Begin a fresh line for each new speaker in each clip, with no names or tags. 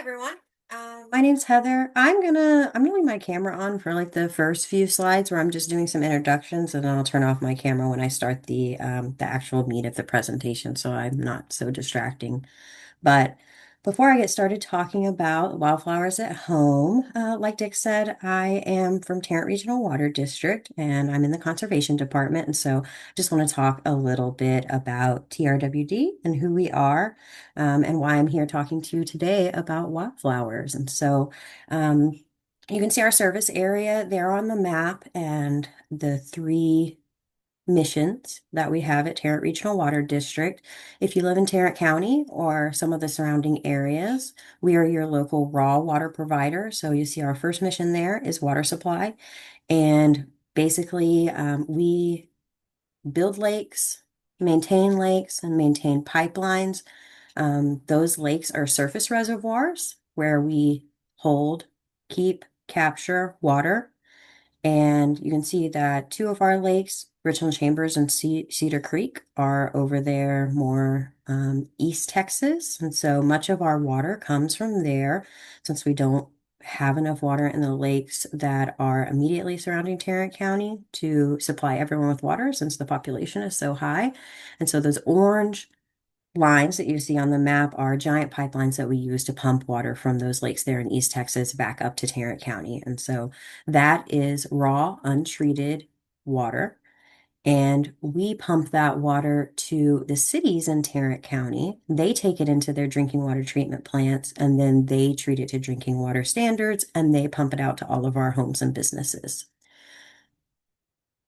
Everyone. My name's Heather. I'm leaving my camera on for like the first few slides where I'm just doing some introductions, and then I'll turn off my camera when I start the actual meat of the presentation, so I'm not so distracting. But before I get started talking about wildflowers at home, like Dick said, I am from Tarrant Regional Water District and I'm in the conservation department. And so just want to talk a little bit about TRWD and who we are, and why I'm here talking to you today about wildflowers. And so um, you can see our service area there on the map and the three missions that we have at Tarrant Regional Water District. If you live in Tarrant County or some of the surrounding areas, we are your local raw water provider. So you see our first mission there is water supply. And basically, we build lakes, and maintain pipelines. Those lakes are surface reservoirs where we hold, keep, capture water, and you can see that two of our lakes, Richland Chambers and Cedar Creek, are over there more East Texas. And so much of our water comes from there since we don't have enough water in the lakes that are immediately surrounding Tarrant County to supply everyone with water since the population is so high. And so those orange lines that you see on the map are giant pipelines that we use to pump water from those lakes there in East Texas back up to Tarrant County. And so that is raw, untreated water. And we pump that water to the cities in Tarrant County. They take it into their drinking water treatment plants, and then they treat it to drinking water standards, and they pump it out to all of our homes and businesses.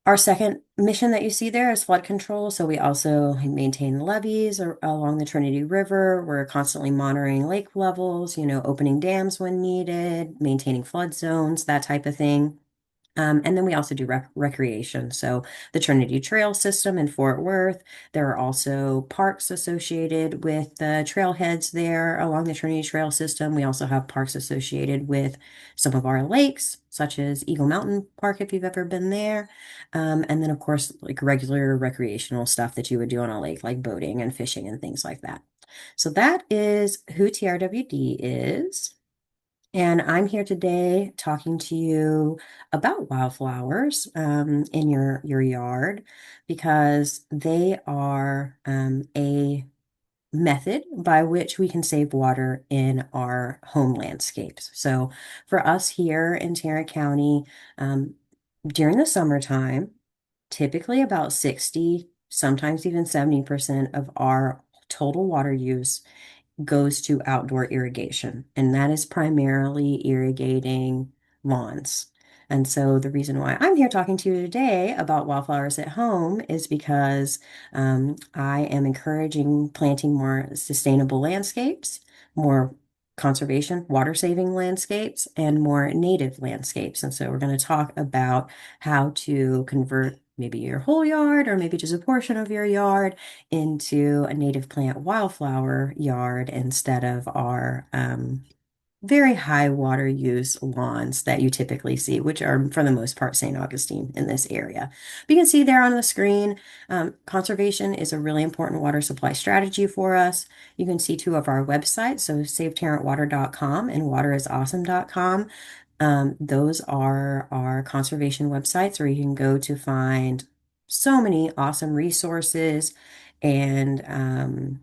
Our second mission that you see there is flood control. So we also maintain levees along the Trinity River. We're constantly monitoring lake levels, opening dams when needed, maintaining flood zones, that type of thing. And then we also do recreation. So the Trinity Trail system in Fort Worth. There are also parks associated with the trailheads there along the Trinity Trail system. We also have parks associated with some of our lakes, such as Eagle Mountain Park, if you've ever been there. And then, of course, like regular recreational stuff that you would do on a lake, like boating and fishing and things like that. So that is who TRWD is. And I'm here today talking to you about wildflowers in your yard because they are a method by which we can save water in our home landscapes. So for us here in Tarrant County, um, during the summertime, typically about 60, sometimes even 70% of our total water use goes to outdoor irrigation, and that is primarily irrigating lawns. And so the reason why I'm here talking to you today about wildflowers at home is because I am encouraging planting more sustainable landscapes, more conservation, water saving landscapes, and more native landscapes. And so we're going to talk about how to convert maybe your whole yard or maybe just a portion of your yard into a native plant wildflower yard instead of our very high water use lawns that you typically see, which are for the most part St. Augustine in this area. But you can see there on the screen, conservation is a really important water supply strategy for us. You can see two of our websites, so savetarrantwater.com and waterisawesome.com. Those are our conservation websites where you can go to find so many awesome resources and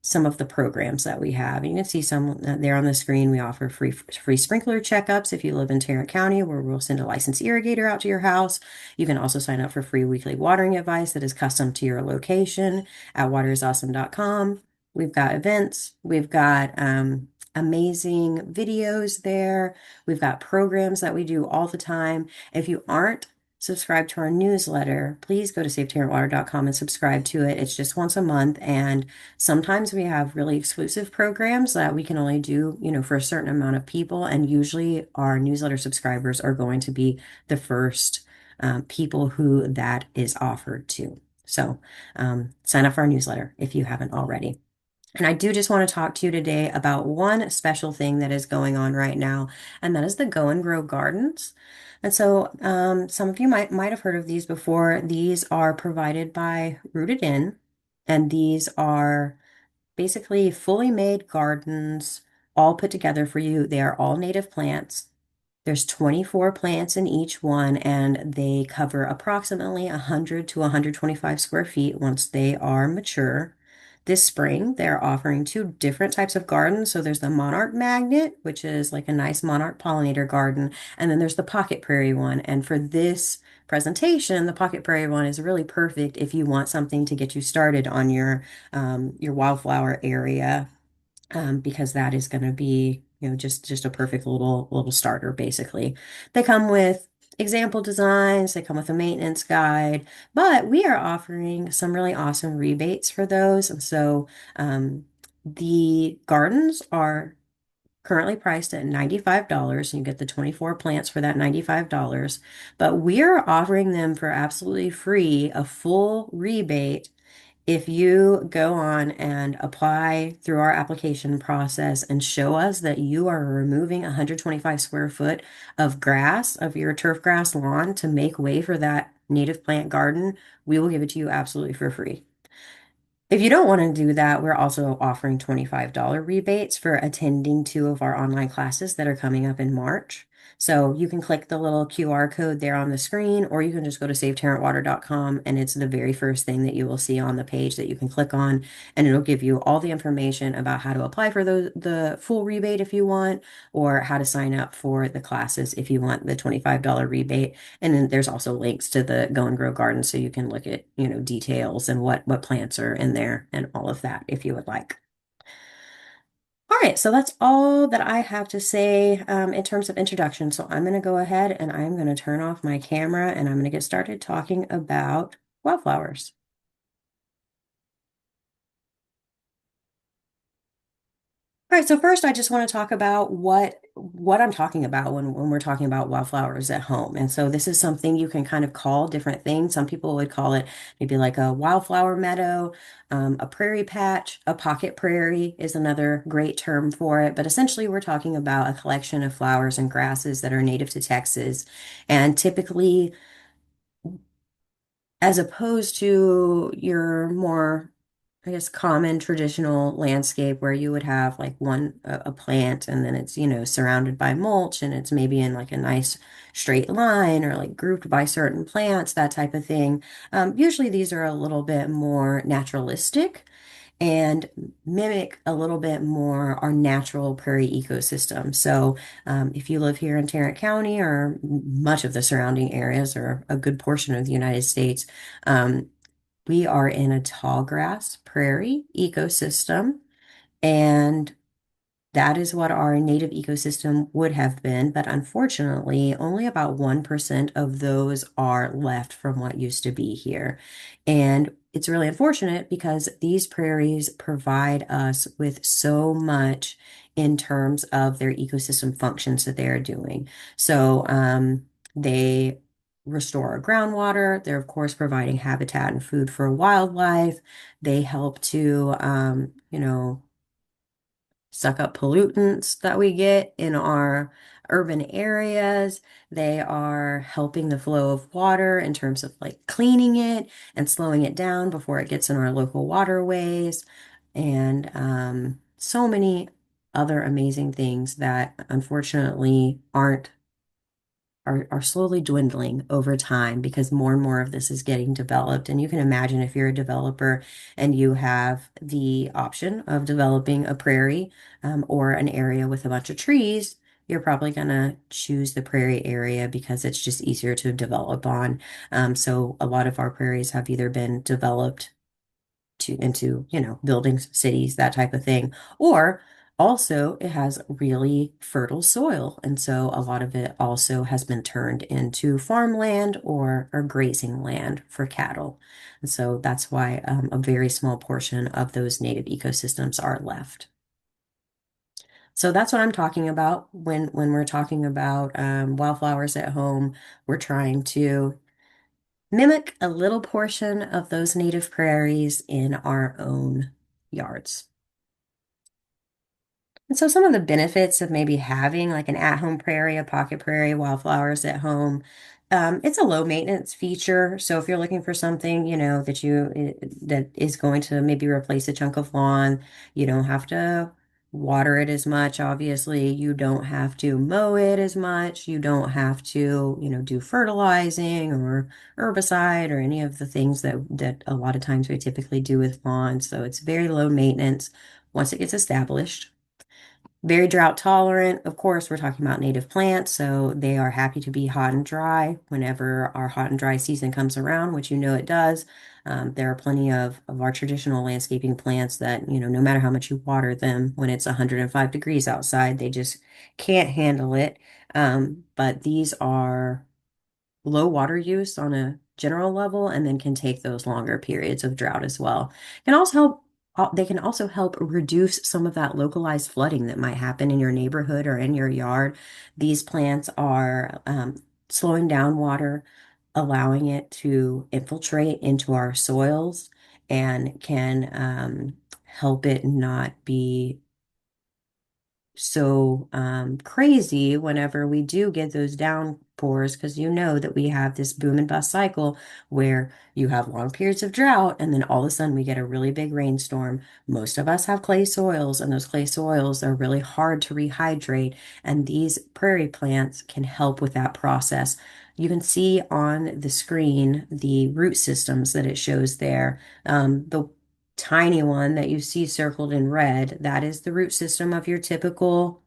some of the programs that we have. And you can see some there on the screen. We offer free sprinkler checkups if you live in Tarrant County, where we'll send a licensed irrigator out to your house. You can also sign up for free weekly watering advice that is custom to your location at waterisawesome.com. We've got events. We've got amazing videos there. We've got programs that we do all the time. If you aren't subscribed to our newsletter, please go to savetarrantwater.com and subscribe to it. It's just once a month, and sometimes we have really exclusive programs that we can only do, for a certain amount of people, and usually our newsletter subscribers are going to be the first people who that is offered to. So sign up for our newsletter if you haven't already. And I do just want to talk to you today about one special thing that is going on right now, and that is the Go and Grow Gardens. And so some of you might have heard of these before. These are provided by Rooted In, and these are basically fully made gardens all put together for you. They are all native plants. There's 24 plants in each one, and they cover approximately 100 to 125 square feet once they are mature. This spring, they're offering two different types of gardens. So there's the Monarch Magnet, which is like a nice monarch pollinator garden, and then there's the Pocket Prairie one. And for this presentation, the Pocket Prairie one is really perfect if you want something to get you started on your wildflower area, because that is going to be, just a perfect little starter, basically. They come with example designs, they come with a maintenance guide, but we are offering some really awesome rebates for those. And so the gardens are currently priced at $95, and you get the 24 plants for that $95. But we are offering them for absolutely free, a full rebate if you go on and apply through our application process and show us that you are removing 125 square foot of grass of your turf grass lawn to make way for that native plant garden, we will give it to you absolutely for free. If you don't want to do that, we're also offering $25 rebates for attending two of our online classes that are coming up in March. So you can click the little QR code there on the screen, or you can just go to savetarrantwater.com, and it's the very first thing that you will see on the page that you can click on, and it'll give you all the information about how to apply for the full rebate if you want, or how to sign up for the classes if you want the $25 rebate. And then there's also links to the Go and Grow Garden so you can look at, details and what plants are in there and all of that if you would like. All right, so that's all that I have to say in terms of introduction. So I'm going to go ahead and I'm going to turn off my camera and I'm going to get started talking about wildflowers. All right, so first I just want to talk about what I'm talking about when we're talking about wildflowers at home. And so this is something you can kind of call different things. Some people would call it maybe like a wildflower meadow, a prairie patch, a pocket prairie is another great term for it. But essentially we're talking about a collection of flowers and grasses that are native to Texas. And typically, as opposed to your more, I guess, common traditional landscape where you would have like a plant and then it's, surrounded by mulch and it's maybe in like a nice straight line or like grouped by certain plants, that type of thing. Usually these are a little bit more naturalistic and mimic a little bit more our natural prairie ecosystem. So, if you live here in Tarrant County or much of the surrounding areas or a good portion of the United States, um, we are in a tall grass prairie ecosystem. And that is what our native ecosystem would have been, but unfortunately, only about 1% of those are left from what used to be here. And it's really unfortunate because these prairies provide us with so much in terms of their ecosystem functions that they are doing. So, they restore our groundwater. They're, of course, providing habitat and food for wildlife. They help to, suck up pollutants that we get in our urban areas. They are helping the flow of water in terms of like cleaning it and slowing it down before it gets in our local waterways, and so many other amazing things that unfortunately aren't are slowly dwindling over time because more and more of this is getting developed. And you can imagine if you're a developer and you have the option of developing a prairie, or an area with a bunch of trees, you're probably going to choose the prairie area because it's just easier to develop on. So a lot of our prairies have either been developed into, buildings, cities, that type of thing. Or also it has really fertile soil. And so a lot of it also has been turned into farmland or grazing land for cattle. And so that's why a very small portion of those native ecosystems are left. So that's what I'm talking about when we're talking about wildflowers at home. We're trying to mimic a little portion of those native prairies in our own yards. And so some of the benefits of maybe having like an at-home prairie, a pocket prairie, wildflowers at home, it's a low maintenance feature. So if you're looking for something, that is going to maybe replace a chunk of lawn, you don't have to water it as much. Obviously, you don't have to mow it as much. You don't have to, do fertilizing or herbicide or any of the things that a lot of times we typically do with lawns. So it's very low maintenance once it gets established. Very drought tolerant. Of course, we're talking about native plants, so they are happy to be hot and dry whenever our hot and dry season comes around, which you know it does. There are plenty of our traditional landscaping plants that, no matter how much you water them, when it's 105 degrees outside, they just can't handle it. But these are low water use on a general level and then can take those longer periods of drought as well. Can also help they can also help reduce some of that localized flooding that might happen in your neighborhood or in your yard. These plants are slowing down water, allowing it to infiltrate into our soils and can help it not be so crazy whenever we do get those downpours because you know that we have this boom and bust cycle where you have long periods of drought and then all of a sudden we get a really big rainstorm. Most of us have clay soils and those clay soils are really hard to rehydrate and these prairie plants can help with that process. You can see on the screen the root systems that it shows there. The tiny one that you see circled in red, that is the root system of your typical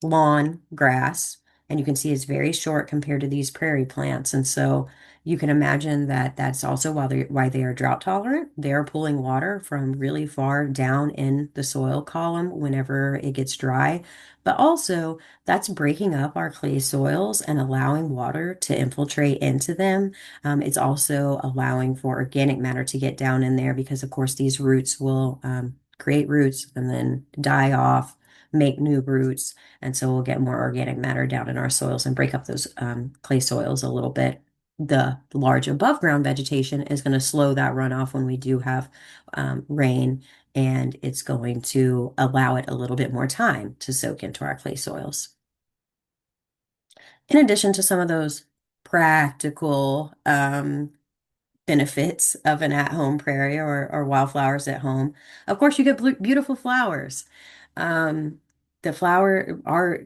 lawn grass. And you can see it's very short compared to these prairie plants. And so you can imagine that that's also why they are drought tolerant. They are pulling water from really far down in the soil column whenever it gets dry. But also, that's breaking up our clay soils and allowing water to infiltrate into them. It's also allowing for organic matter to get down in there because, of course, these roots will create roots and then die off, make new roots. And so we'll get more organic matter down in our soils and break up those clay soils a little bit. The large above ground vegetation is going to slow that runoff when we do have rain, and it's going to allow it a little bit more time to soak into our clay soils. In addition to some of those practical benefits of an at-home prairie or wildflowers at home, of course, you get beautiful flowers. Um, the flower, our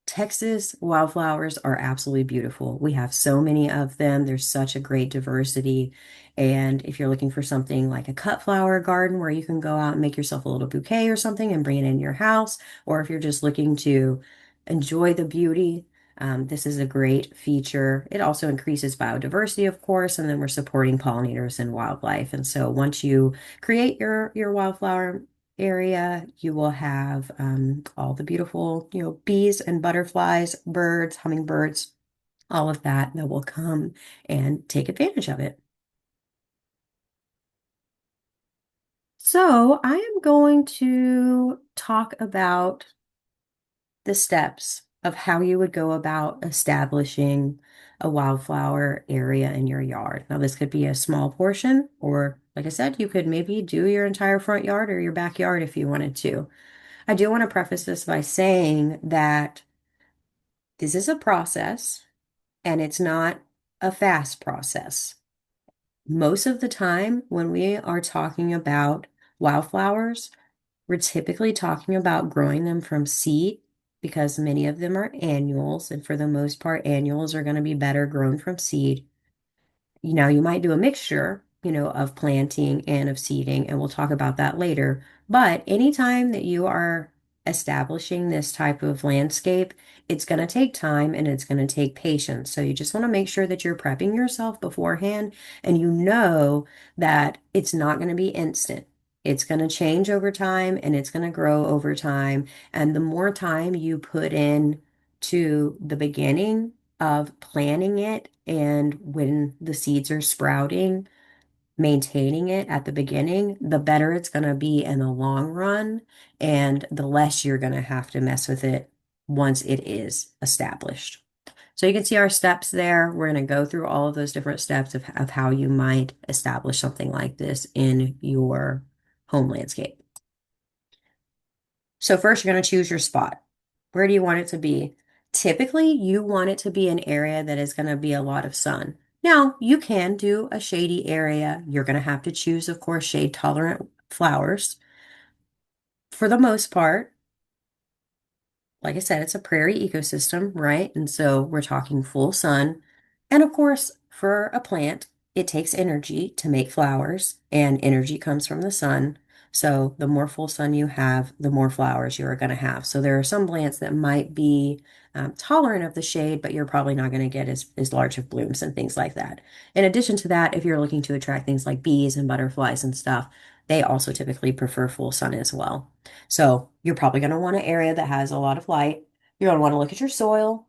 Texas wildflowers are absolutely beautiful. We have so many of them. There's such a great diversity. And if you're looking for something like a cut flower garden where you can go out and make yourself a little bouquet or something and bring it in your house, or if you're just looking to enjoy the beauty, this is a great feature. It also increases biodiversity, of course, and then we're supporting pollinators and wildlife. And so once you create your wildflower area, you will have all the beautiful, bees and butterflies, birds, hummingbirds, all of that will come and take advantage of it. So I am going to talk about the steps of how you would go about establishing a wildflower area in your yard. Now, this could be a small portion, or like I said, you could maybe do your entire front yard or your backyard if you wanted to. I do want to preface this by saying that this is a process and it's not a fast process. Most of the time, when we are talking about wildflowers, we're typically talking about growing them from seed because many of them are annuals, and for the most part, annuals are going to be better grown from seed. Now, you might do a mixture, of planting and of seeding, and we'll talk about that later. But anytime that you are establishing this type of landscape, it's going to take time and it's going to take patience. So you just want to make sure that you're prepping yourself beforehand and you know that it's not going to be instant. It's going to change over time and it's going to grow over time. And the more time you put in to the beginning, of planning it and when the seeds are sprouting, maintaining it at the beginning, the better it's going to be in the long run and the less you're going to have to mess with it once it is established. So you can see our steps there. We're going to go through all of those different steps of how you might establish something like this in your home landscape. So first, you're going to choose your spot. Where do you want it to be? Typically, you want it to be an area that is going to be a lot of sun. Now, you can do a shady area. You're going to have to choose, of course, shade tolerant flowers. for the most part, like I said, it's a prairie ecosystem, right? And so we're talking full sun. And of course, for a plant, it takes energy to make flowers, and energy comes from the sun. So the more full sun you have, the more flowers you are going to have. So there are some plants that might be tolerant of the shade, but you're probably not going to get as large of blooms and things like that. In addition to that, if you're looking to attract things like bees and butterflies and stuff, they also typically prefer full sun as well. So you're probably going to want an area that has a lot of light. You're going to want to look at your soil.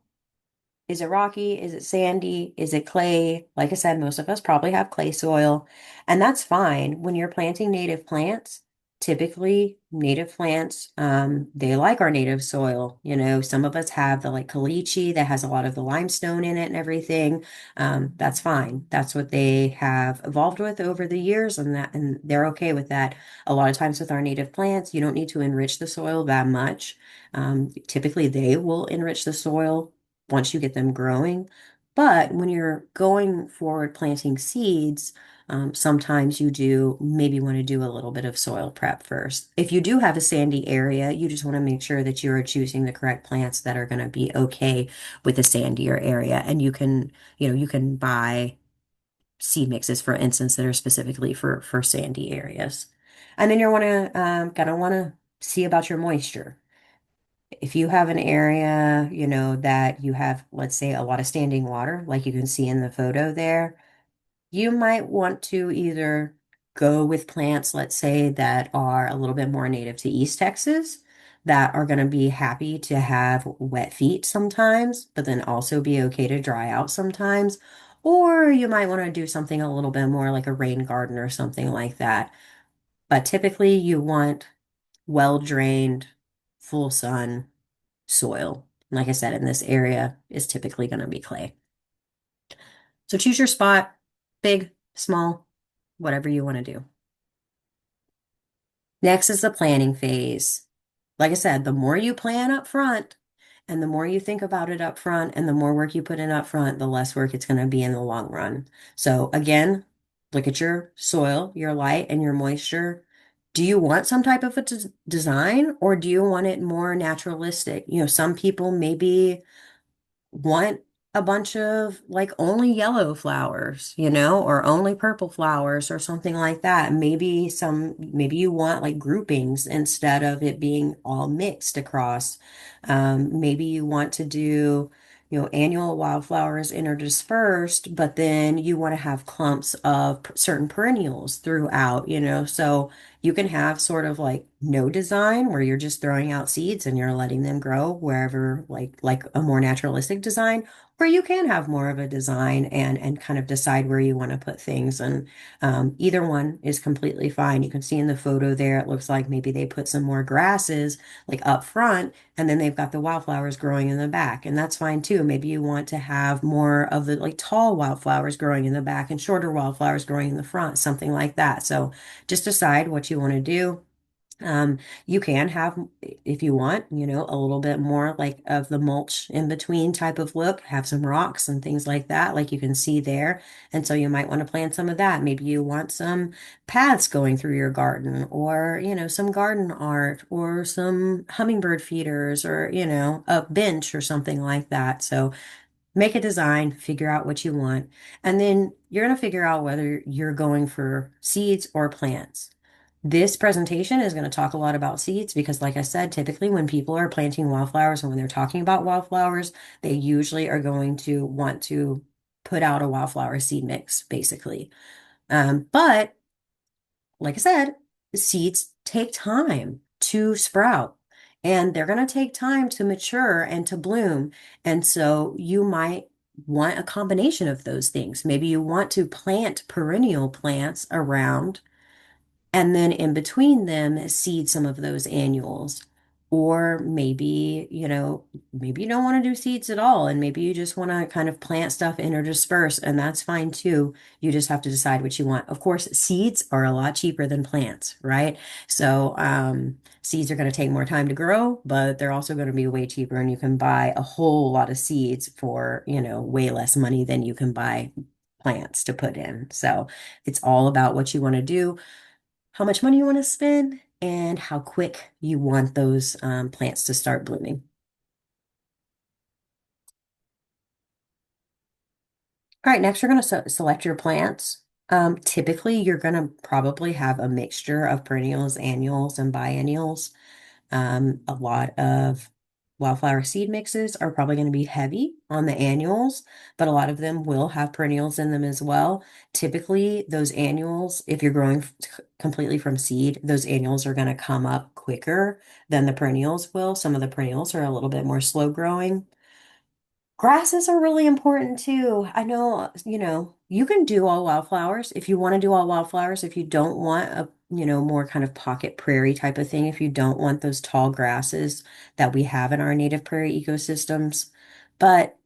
Is it rocky? Is it sandy? Is it clay? Like I said, most of us probably have clay soil, and that's fine. When you're planting native plants, typically native plants, they like our native soil. You know, some of us have the like caliche that has a lot of the limestone in it and everything. That's fine. That's what they have evolved with over the years, and they're okay with that. A lot of times with our native plants, you don't need to enrich the soil that much. Typically, they will enrich the soil once you get them growing. But when you're going forward planting seeds, sometimes you do maybe want to do a little bit of soil prep first. If you do have a sandy area, you just want to make sure that you are choosing the correct plants that are going to be okay with the sandier area. And you can buy seed mixes, for instance, that are specifically for sandy areas. And then you want to kind of want to see about your moisture. If you have an area, that you have, let's say, a lot of standing water, like you can see in the photo there, you might want to either go with plants, let's say, that are a little bit more native to East Texas, that are going to be happy to have wet feet sometimes, but then also be okay to dry out sometimes. Or you might want to do something a little bit more like a rain garden or something like that. But typically, you want well-drained, full sun soil. Like I said, in this area is typically going to be clay. So choose your spot, big, small, whatever you want to do. Next is the planning phase. Like I said, the more you plan up front and the more you think about it up front and the more work you put in up front, the less work it's going to be in the long run. So again, look at your soil, your light, and your moisture. Do you want some type of a design, or do you want it more naturalistic? Some people maybe want a bunch of like only yellow flowers, or only purple flowers or something like that. Maybe you want like groupings instead of it being all mixed across. Maybe you want to do, annual wildflowers interdispersed, but then you want to have clumps of certain perennials throughout, so you can have sort of like no design where you're just throwing out seeds and you're letting them grow wherever, like a more naturalistic design, or you can have more of a design and kind of decide where you want to put things. And either one is completely fine. You can see in the photo there, it looks like maybe they put some more grasses like up front, and then they've got the wildflowers growing in the back, and that's fine too. Maybe you want to have more of the like tall wildflowers growing in the back and shorter wildflowers growing in the front, something like that. So just decide what you want to do. You can have, if you want, a little bit more like of the mulch in between type of look, have some rocks and things like that, like you can see there. And so you might want to plant some of that. Maybe you want some paths going through your garden, or, some garden art, or some hummingbird feeders, or, a bench or something like that. So make a design, figure out what you want, and then you're going to figure out whether you're going for seeds or plants. This presentation is going to talk a lot about seeds because, like I said, typically when people are planting wildflowers and when they're talking about wildflowers, they usually are going to want to put out a wildflower seed mix, basically. But like I said, seeds take time to sprout and they're going to take time to mature and to bloom. And so you might want a combination of those things. Maybe you want to plant perennial plants around and then in between them, seed some of those annuals. Or maybe you don't want to do seeds at all, and maybe you just want to kind of plant stuff interdisperse, and that's fine too. You just have to decide what you want. Of course, seeds are a lot cheaper than plants, right? So, seeds are going to take more time to grow, but they're also going to be way cheaper, and you can buy a whole lot of seeds for, way less money than you can buy plants to put in. So, it's all about what you want to do, how much money you want to spend, and how quick you want those plants to start blooming. All right, next we're going to select your plants. Typically, you're going to probably have a mixture of perennials, annuals, and biennials. A lot of wildflower seed mixes are probably going to be heavy on the annuals, but a lot of them will have perennials in them as well. Typically, those annuals, if you're growing completely from seed, those annuals are going to come up quicker than the perennials will. Some of the perennials are a little bit more slow growing. Grasses are really important too. I know, you can do all wildflowers if you want to do all wildflowers. If you don't want a, more kind of pocket prairie type of thing, if you don't want those tall grasses that we have in our native prairie ecosystems. But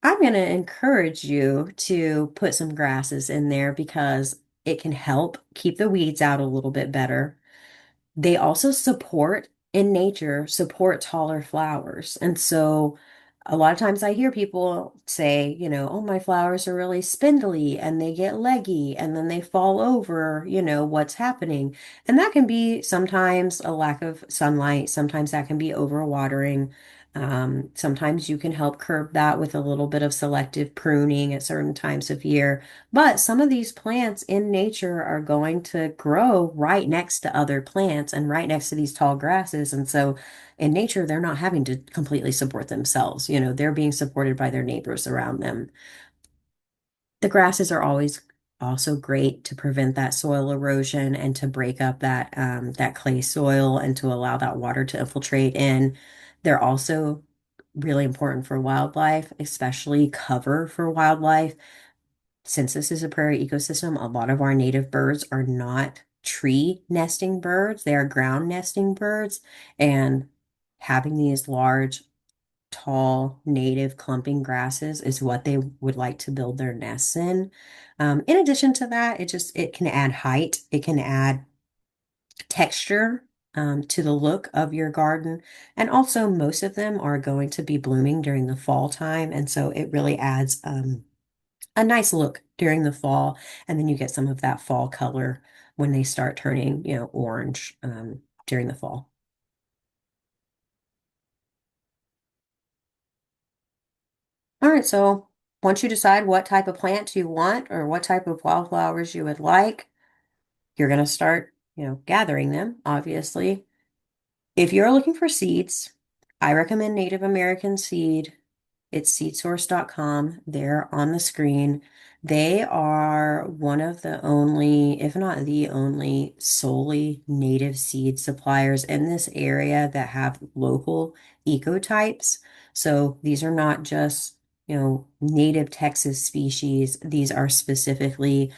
I'm going to encourage you to put some grasses in there because it can help keep the weeds out a little bit better. They also support in nature, support taller flowers. And so a lot of times I hear people say, oh, my flowers are really spindly and they get leggy and then they fall over, what's happening. And that can be sometimes a lack of sunlight. Sometimes that can be overwatering. Sometimes you can help curb that with a little bit of selective pruning at certain times of year. But some of these plants in nature are going to grow right next to other plants and right next to these tall grasses. And so in nature, they're not having to completely support themselves. They're being supported by their neighbors around them. The grasses are always also great to prevent that soil erosion and to break up that clay soil and to allow that water to infiltrate in. They're also really important for wildlife, especially cover for wildlife. Since this is a prairie ecosystem, a lot of our native birds are not tree nesting birds. They are ground nesting birds. And having these large, tall, native clumping grasses is what they would like to build their nests in. In addition to that, it can add height. It can add texture to the look of your garden. And also, most of them are going to be blooming during the fall time. And so it really adds a nice look during the fall, and then you get some of that fall color when they start turning, orange during the fall. All right, so once you decide what type of plant you want or what type of wildflowers you would like, you're going to start, gathering them, obviously. If you're looking for seeds, I recommend Native American seed. It's seedsource.com. They're on the screen. They are one of the only, if not the only, solely native seed suppliers in this area that have local ecotypes. So these are not just, native Texas species. These are specifically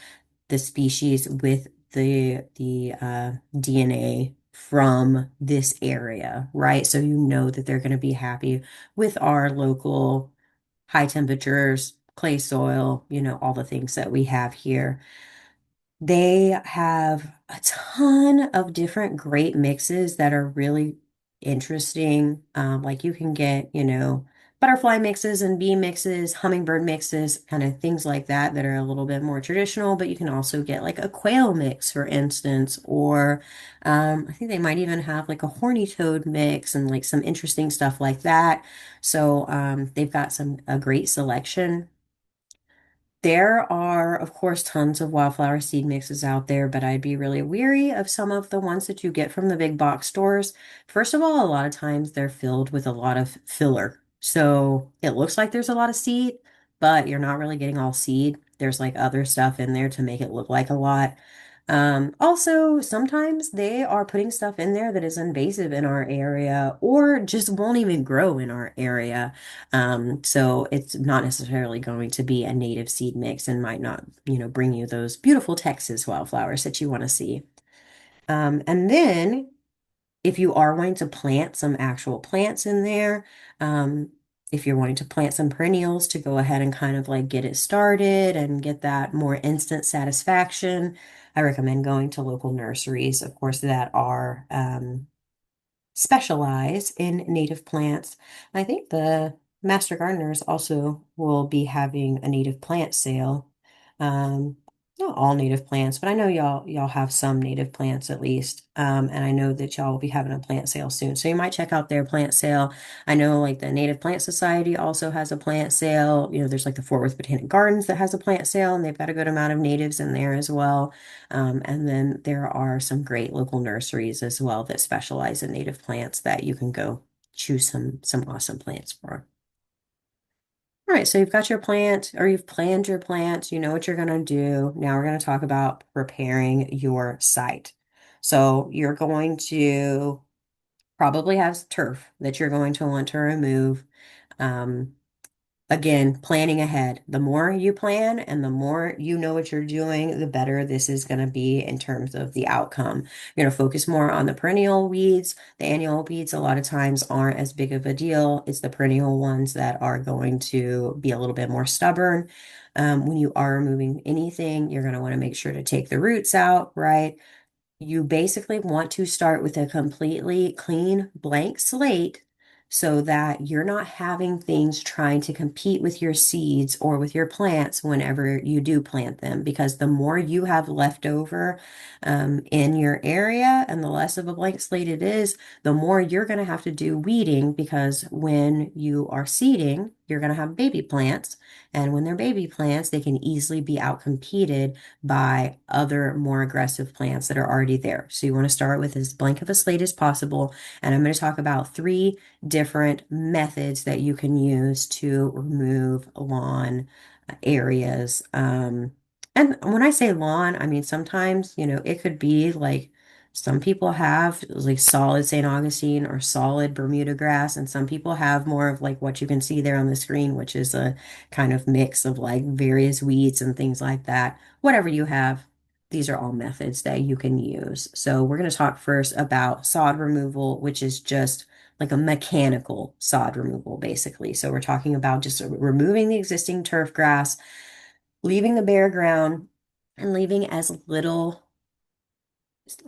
the species with the DNA from this area, right? So you know that they're going to be happy with our local high temperatures, clay soil, all the things that we have here. They have a ton of different great mixes that are really interesting. Like you can get, butterfly mixes and bee mixes, hummingbird mixes, kind of things like that are a little bit more traditional, but you can also get like a quail mix, for instance, or I think they might even have like a horny toad mix and like some interesting stuff like that. So they've got a great selection. There are, of course, tons of wildflower seed mixes out there, but I'd be really weary of some of the ones that you get from the big box stores. First of all, a lot of times they're filled with a lot of filler. So it looks like there's a lot of seed, but you're not really getting all seed. There's like other stuff in there to make it look like a lot. Also, sometimes they are putting stuff in there that is invasive in our area or just won't even grow in our area. So it's not necessarily going to be a native seed mix and might not, bring you those beautiful Texas wildflowers that you want to see. And then if you are wanting to plant some actual plants in there, um, if you're wanting to plant some perennials to go ahead and kind of like get it started and get that more instant satisfaction, I recommend going to local nurseries, of course, that are specialize in native plants. I think the Master Gardeners also will be having a native plant sale. Um, Not all native plants, but I know y'all have some native plants at least. And I know that y'all will be having a plant sale soon. So you might check out their plant sale. I know like the Native Plant Society also has a plant sale. You know, there's like the Fort Worth Botanic Gardens that has a plant sale, and they've got a good amount of natives in there as well. And then there are some great local nurseries as well that specialize in native plants that you can go choose some awesome plants for. All right, so you've got your plant or you've planned your plant, you know what you're going to do. Now we're going to talk about preparing your site. So you're going to probably have turf that you're going to want to remove. Um, Again, planning ahead. The more you plan and the more you know what you're doing, the better this is going to be in terms of the outcome. You're going to focus more on the perennial weeds. The annual weeds, a lot of times, aren't as big of a deal. It's the perennial ones that are going to be a little bit more stubborn. When you are removing anything, you're going to want to make sure to take the roots out, right? You basically want to start with a completely clean blank slate so that you're not having things trying to compete with your seeds or with your plants whenever you do plant them. Because the more you have left over in your area and the less of a blank slate it is, the more you're going to have to do weeding because when you are seeding, you're going to have baby plants. And when they're baby plants, they can easily be outcompeted by other more aggressive plants that are already there. So you want to start with as blank of a slate as possible. And I'm going to talk about three different methods that you can use to remove lawn areas. And when I say lawn, I mean sometimes, you know, it could be like some people have like solid St. Augustine or solid Bermuda grass, and some people have more of like what you can see there on the screen, which is a kind of mix of like various weeds and things like that. Whatever you have, these are all methods that you can use. So we're going to talk first about sod removal, which is just like a mechanical sod removal, basically. So we're talking about just removing the existing turf grass, leaving the bare ground, and leaving as little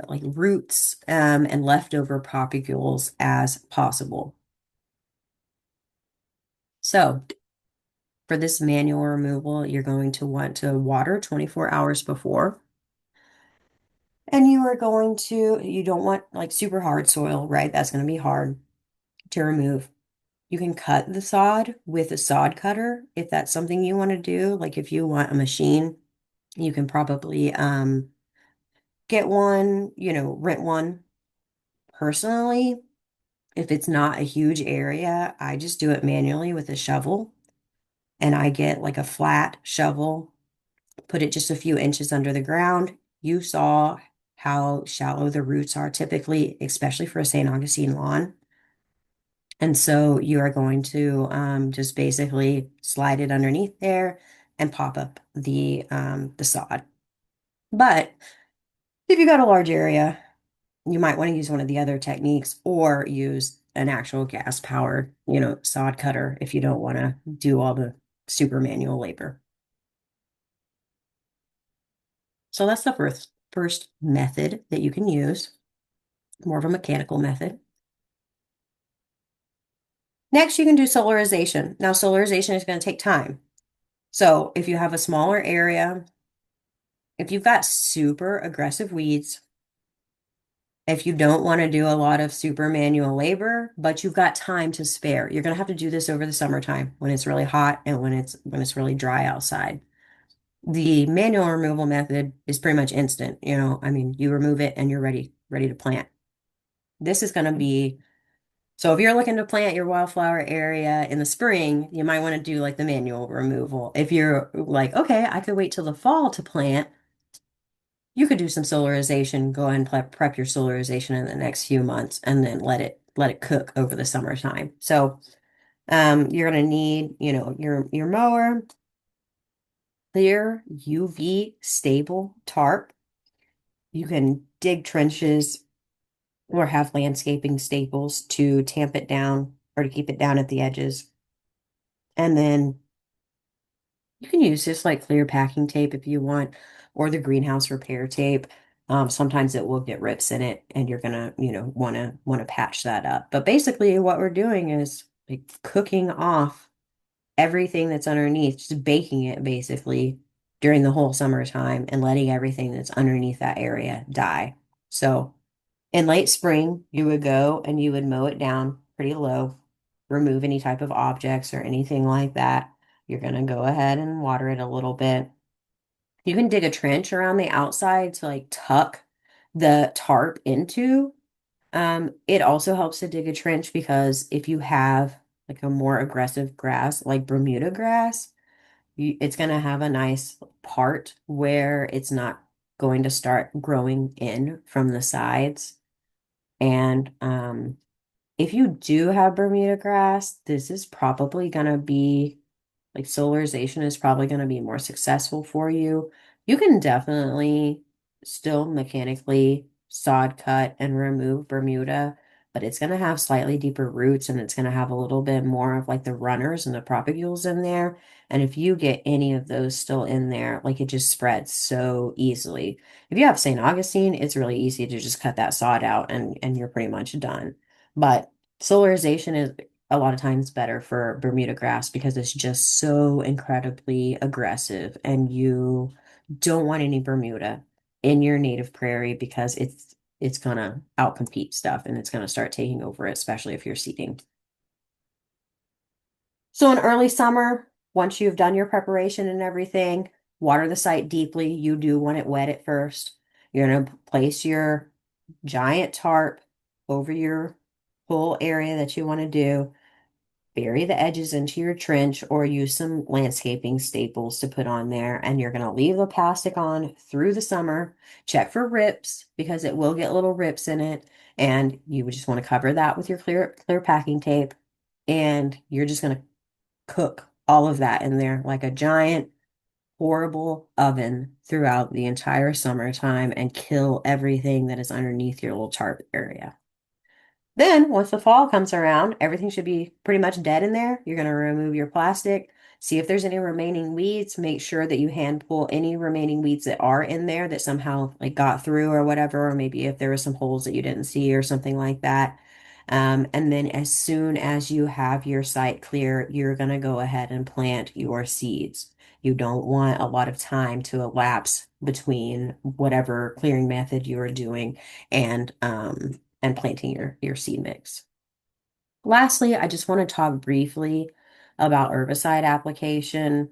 like roots and leftover propagules as possible. So for this manual removal, you're going to want to water 24 hours before. And you don't want like super hard soil, right? That's going to be hard to remove. You can cut the sod with a sod cutter if that's something you want to do. Like if you want a machine, you can probably get one, you know, rent one. Personally, if it's not a huge area, I just do it manually with a shovel and I get like a flat shovel, put it just a few inches under the ground. You saw how shallow the roots are typically, especially for a St. Augustine lawn. And so you are going to just basically slide it underneath there and pop up the sod. But if you got a large area, you might want to use one of the other techniques or use an actual gas powered, you know, sod cutter if you don't want to do all the super manual labor. So that's the first method that you can use, more of a mechanical method. Next, you can do solarization. Now, solarization is going to take time. So if you have a smaller area, if you've got super aggressive weeds, if you don't want to do a lot of super manual labor, but you've got time to spare, you're going to have to do this over the summertime when it's really hot and when it's really dry outside. The manual removal method is pretty much instant. You know, I mean, you remove it and you're ready to plant. This is going to be so if you're looking to plant your wildflower area in the spring, you might want to do like the manual removal. If you're like, okay, I could wait till the fall to plant, you could do some solarization, go ahead and prep your solarization in the next few months and then let it cook over the summertime. So you're gonna need, you know, your mower, clear UV stable tarp. You can dig trenches or have landscaping staples to tamp it down or to keep it down at the edges. And then you can use just like clear packing tape if you want, or the greenhouse repair tape. Sometimes it will get rips in it, and you're gonna, you know, wanna patch that up. But basically, what we're doing is like cooking off everything that's underneath, just baking it basically during the whole summertime and letting everything that's underneath that area die. So in late spring, you would go and you would mow it down pretty low, remove any type of objects or anything like that. You're going to go ahead and water it a little bit. You can dig a trench around the outside to like tuck the tarp into. It also helps to dig a trench because if you have like a more aggressive grass, like Bermuda grass, it's going to have a nice part where it's not going to start growing in from the sides. And if you do have Bermuda grass, this is probably going to be like solarization is probably going to be more successful for you. You can definitely still mechanically sod cut and remove Bermuda, but it's going to have slightly deeper roots and it's going to have a little bit more of like the runners and the propagules in there. And if you get any of those still in there, like it just spreads so easily. If you have St. Augustine, it's really easy to just cut that sod out and you're pretty much done. But solarization is a lot of times better for Bermuda grass because it's just so incredibly aggressive and you don't want any Bermuda in your native prairie because it's gonna outcompete stuff and it's gonna start taking over it, especially if you're seeding. So in early summer, once you've done your preparation and everything, water the site deeply. You do want it wet at first. You're gonna place your giant tarp over your whole area that you want to do. Bury the edges into your trench or use some landscaping staples to put on there. And you're going to leave the plastic on through the summer. Check for rips because it will get little rips in it. And you would just want to cover that with your clear packing tape. And you're just going to cook all of that in there like a giant, horrible oven throughout the entire summertime and kill everything that is underneath your little tarp area. Then, once the fall comes around, everything should be pretty much dead in there. You're going to remove your plastic, see if there's any remaining weeds, make sure that you hand pull any remaining weeds that are in there that somehow like got through or whatever, or maybe if there were some holes that you didn't see or something like that. And then as soon as you have your site clear, you're going to go ahead and plant your seeds. You don't want a lot of time to elapse between whatever clearing method you are doing and planting your seed mix. Lastly, I just want to talk briefly about herbicide application.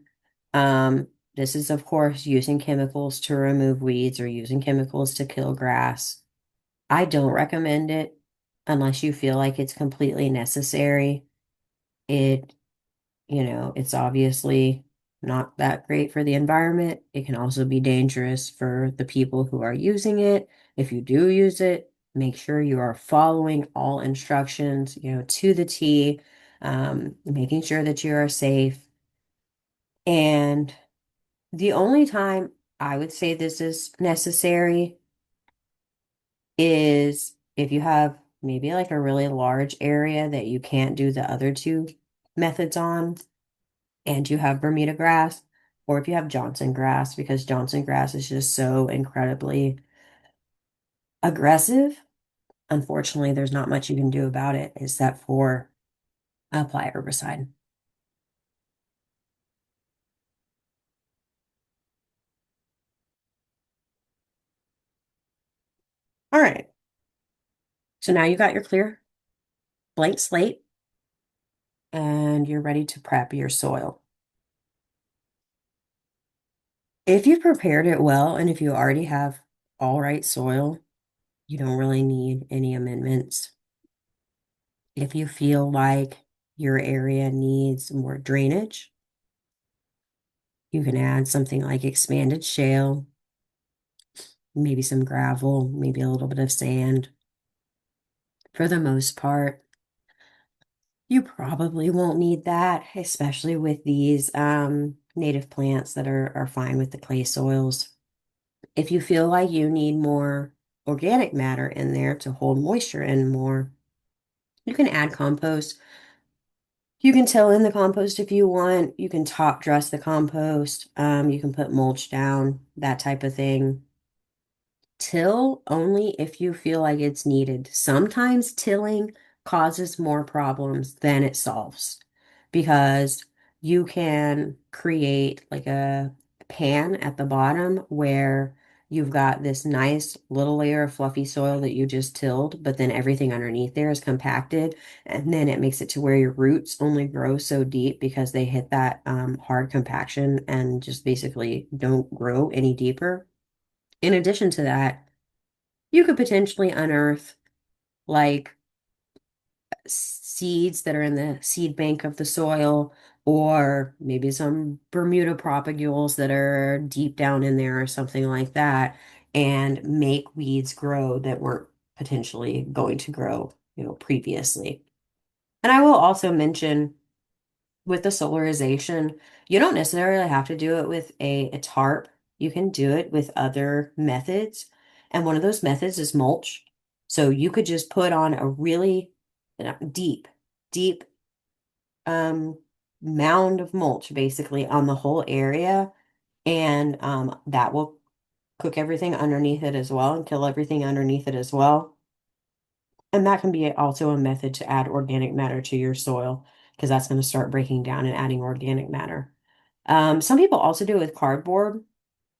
This is, of course, using chemicals to remove weeds or using chemicals to kill grass. I don't recommend it unless you feel like it's completely necessary. It it's obviously not that great for the environment. It can also be dangerous for the people who are using it. If you do use it, make sure you are following all instructions, to the T, making sure that you are safe. And the only time I would say this is necessary is if you have maybe like a really large area that you can't do the other two methods on and you have Bermuda grass, or if you have Johnson grass, because Johnson grass is just so incredibly aggressive. Unfortunately, there's not much you can do about it except for apply herbicide. All right. So now you got your clear blank slate and you're ready to prep your soil. If you've prepared it well and if you already have all right soil, you don't really need any amendments. If you feel like your area needs more drainage, you can add something like expanded shale, maybe some gravel, maybe a little bit of sand. For the most part, you probably won't need that, especially with these native plants that are fine with the clay soils. If you feel like you need more organic matter in there to hold moisture in more, you can add compost. You can till in the compost if you want. You can top dress the compost. You can put mulch down, that type of thing. Till only if you feel like it's needed. Sometimes tilling causes more problems than it solves because you can create like a pan at the bottom where you've got this nice little layer of fluffy soil that you just tilled, but then everything underneath there is compacted. And then it makes it to where your roots only grow so deep because they hit that hard compaction and just basically don't grow any deeper. In addition to that, you could potentially unearth like seeds that are in the seed bank of the soil, or maybe some Bermuda propagules that are deep down in there or something like that, and make weeds grow that weren't potentially going to grow, previously. And I will also mention with the solarization, you don't necessarily have to do it with a tarp. You can do it with other methods. And one of those methods is mulch. So you could just put on a really deep, deep um, mound of mulch basically on the whole area. And that will cook everything underneath it as well and kill everything underneath it as well. And that can be also a method to add organic matter to your soil because that's going to start breaking down and adding organic matter. Some people also do it with cardboard.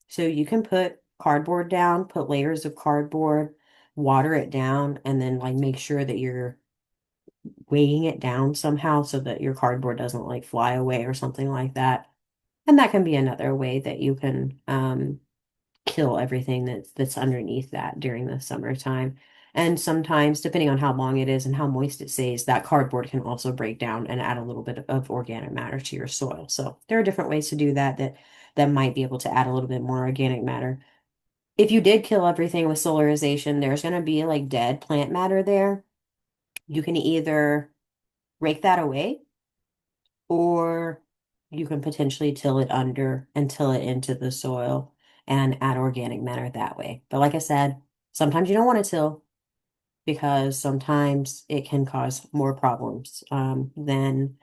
So you can put cardboard down, put layers of cardboard, water it down, and then like make sure that you're weighing it down somehow so that your cardboard doesn't like fly away or something like that. And that can be another way that you can kill everything that's underneath that during the summertime. And sometimes, depending on how long it is and how moist it stays, that cardboard can also break down and add a little bit of organic matter to your soil. So there are different ways to do that that might be able to add a little bit more organic matter. If you did kill everything with solarization, there's going to be like dead plant matter there. You can either rake that away, or you can potentially till it under and till it into the soil and add organic matter that way. But like I said, sometimes you don't want to till because sometimes it can cause more problems than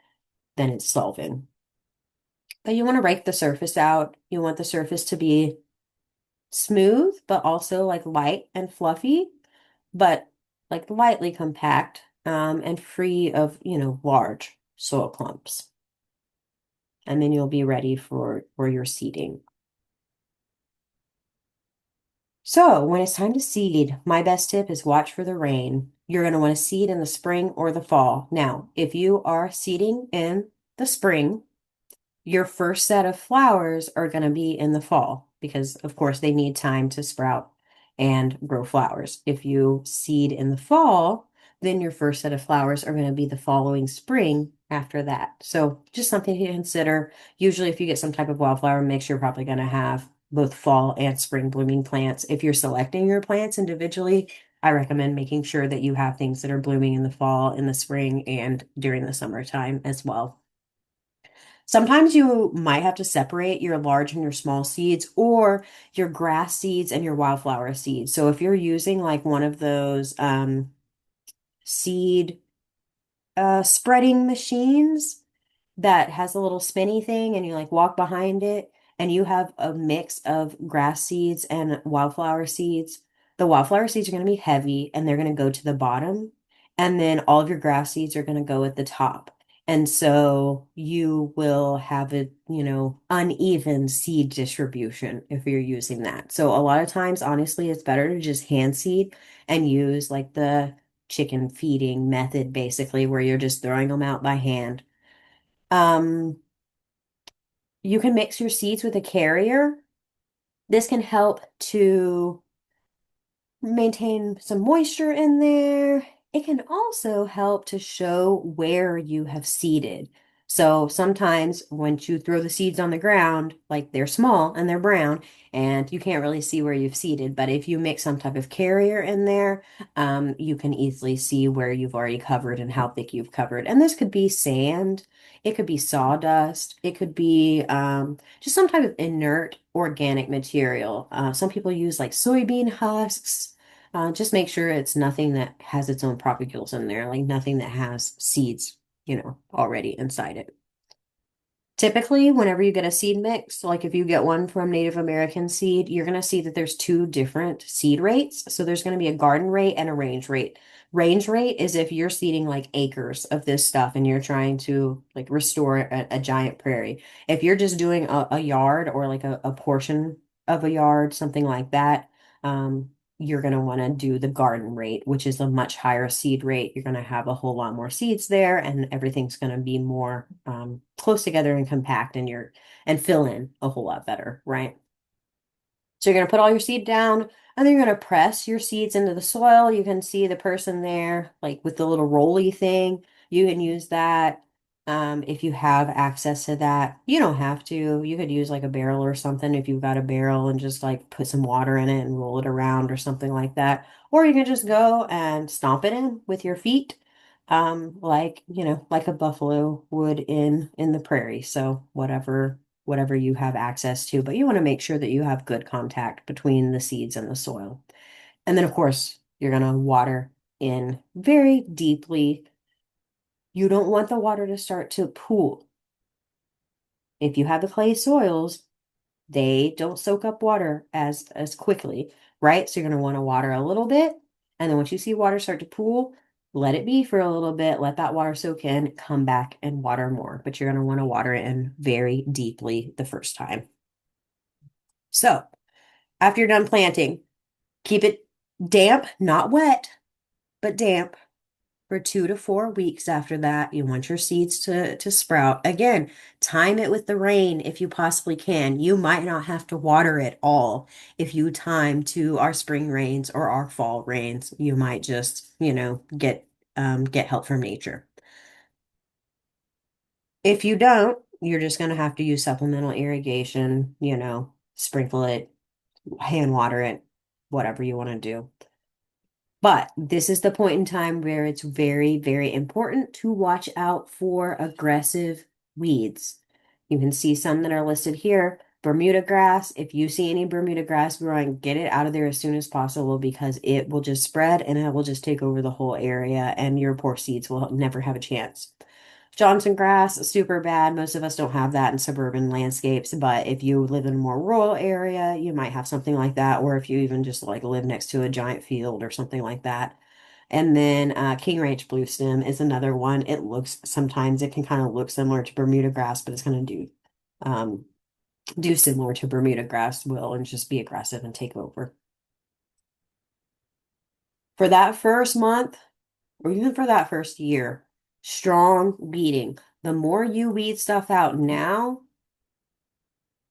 it's solving. But you want to rake the surface out. You want the surface to be smooth, but also like light and fluffy, but like lightly compact, and free of, large soil clumps. And then you'll be ready for your seeding. So when it's time to seed, my best tip is watch for the rain. You're going to want to seed in the spring or the fall. Now, if you are seeding in the spring, your first set of flowers are going to be in the fall because, of course, they need time to sprout and grow flowers. If you seed in the fall, then your first set of flowers are going to be the following spring after that. So just something to consider. Usually, if you get some type of wildflower mix, you're probably going to have both fall and spring blooming plants. If you're selecting your plants individually, I recommend making sure that you have things that are blooming in the fall, in the spring, and during the summertime as well. Sometimes you might have to separate your large and your small seeds, or your grass seeds and your wildflower seeds. So if you're using like one of those seed spreading machines that has a little spinny thing and you like walk behind it and you have a mix of grass seeds and wildflower seeds, the wildflower seeds are going to be heavy and they're going to go to the bottom. And then all of your grass seeds are going to go at the top. And so you will have a, uneven seed distribution if you're using that. So a lot of times, honestly, it's better to just hand seed and use like the chicken feeding method, basically, where you're just throwing them out by hand. um, you can mix your seeds with a carrier. This can help to maintain some moisture in there. It can also help to show where you have seeded. So sometimes once you throw the seeds on the ground, like they're small and they're brown, and you can't really see where you've seeded. But if you mix some type of carrier in there, you can easily see where you've already covered and how thick you've covered. And this could be sand, it could be sawdust, it could be just some type of inert organic material. Some people use like soybean husks. Just make sure it's nothing that has its own propagules in there, like nothing that has seeds, already inside it. Typically, whenever you get a seed mix, like if you get one from Native American seed, you're going to see that there's two different seed rates. So there's going to be a garden rate and a range rate. Range rate is if you're seeding like acres of this stuff and you're trying to like restore a giant prairie. If you're just doing a yard or like a portion of a yard, something like that, you're going to want to do the garden rate, which is a much higher seed rate. You're going to have a whole lot more seeds there, and everything's going to be more close together and compact, and fill in a whole lot better, right? So you're going to put all your seed down and then you're going to press your seeds into the soil. You can see the person there, like with the little rolly thing. You can use that if you have access to that. You don't have to. You could use like a barrel or something if you've got a barrel and just like put some water in it and roll it around or something like that. Or you can just go and stomp it in with your feet, like, like a buffalo would in the prairie. So whatever you have access to, but you want to make sure that you have good contact between the seeds and the soil. And then, of course, you're going to water in very deeply. You don't want the water to start to pool. If you have the clay soils, they don't soak up water as quickly, right? So you're going to want to water a little bit, and then once you see water start to pool, let it be for a little bit, let that water soak in, come back and water more, but you're going to want to water it in very deeply the first time. So after you're done planting, keep it damp, not wet, but damp for 2 to 4 weeks after that. You want your seeds to sprout. Again, time it with the rain if you possibly can. You might not have to water it all if you time to our spring rains or our fall rains. You might just, get help from nature. If you don't, you're just going to have to use supplemental irrigation, sprinkle it, hand water it, whatever you want to do. But this is the point in time where it's very, very important to watch out for aggressive weeds. You can see some that are listed here. Bermuda grass, if you see any Bermuda grass growing, get it out of there as soon as possible because it will just spread and it will just take over the whole area and your poor seeds will never have a chance. Johnson grass, super bad. Most of us don't have that in suburban landscapes, but if you live in a more rural area, you might have something like that, or if you even just like live next to a giant field or something like that. And then King Ranch blue stem is another one. Sometimes it can kind of look similar to Bermuda grass, but it's going to um, do similar to Bermuda grass will and just be aggressive and take over. For that first month, or even for that first year, strong weeding. The more you weed stuff out now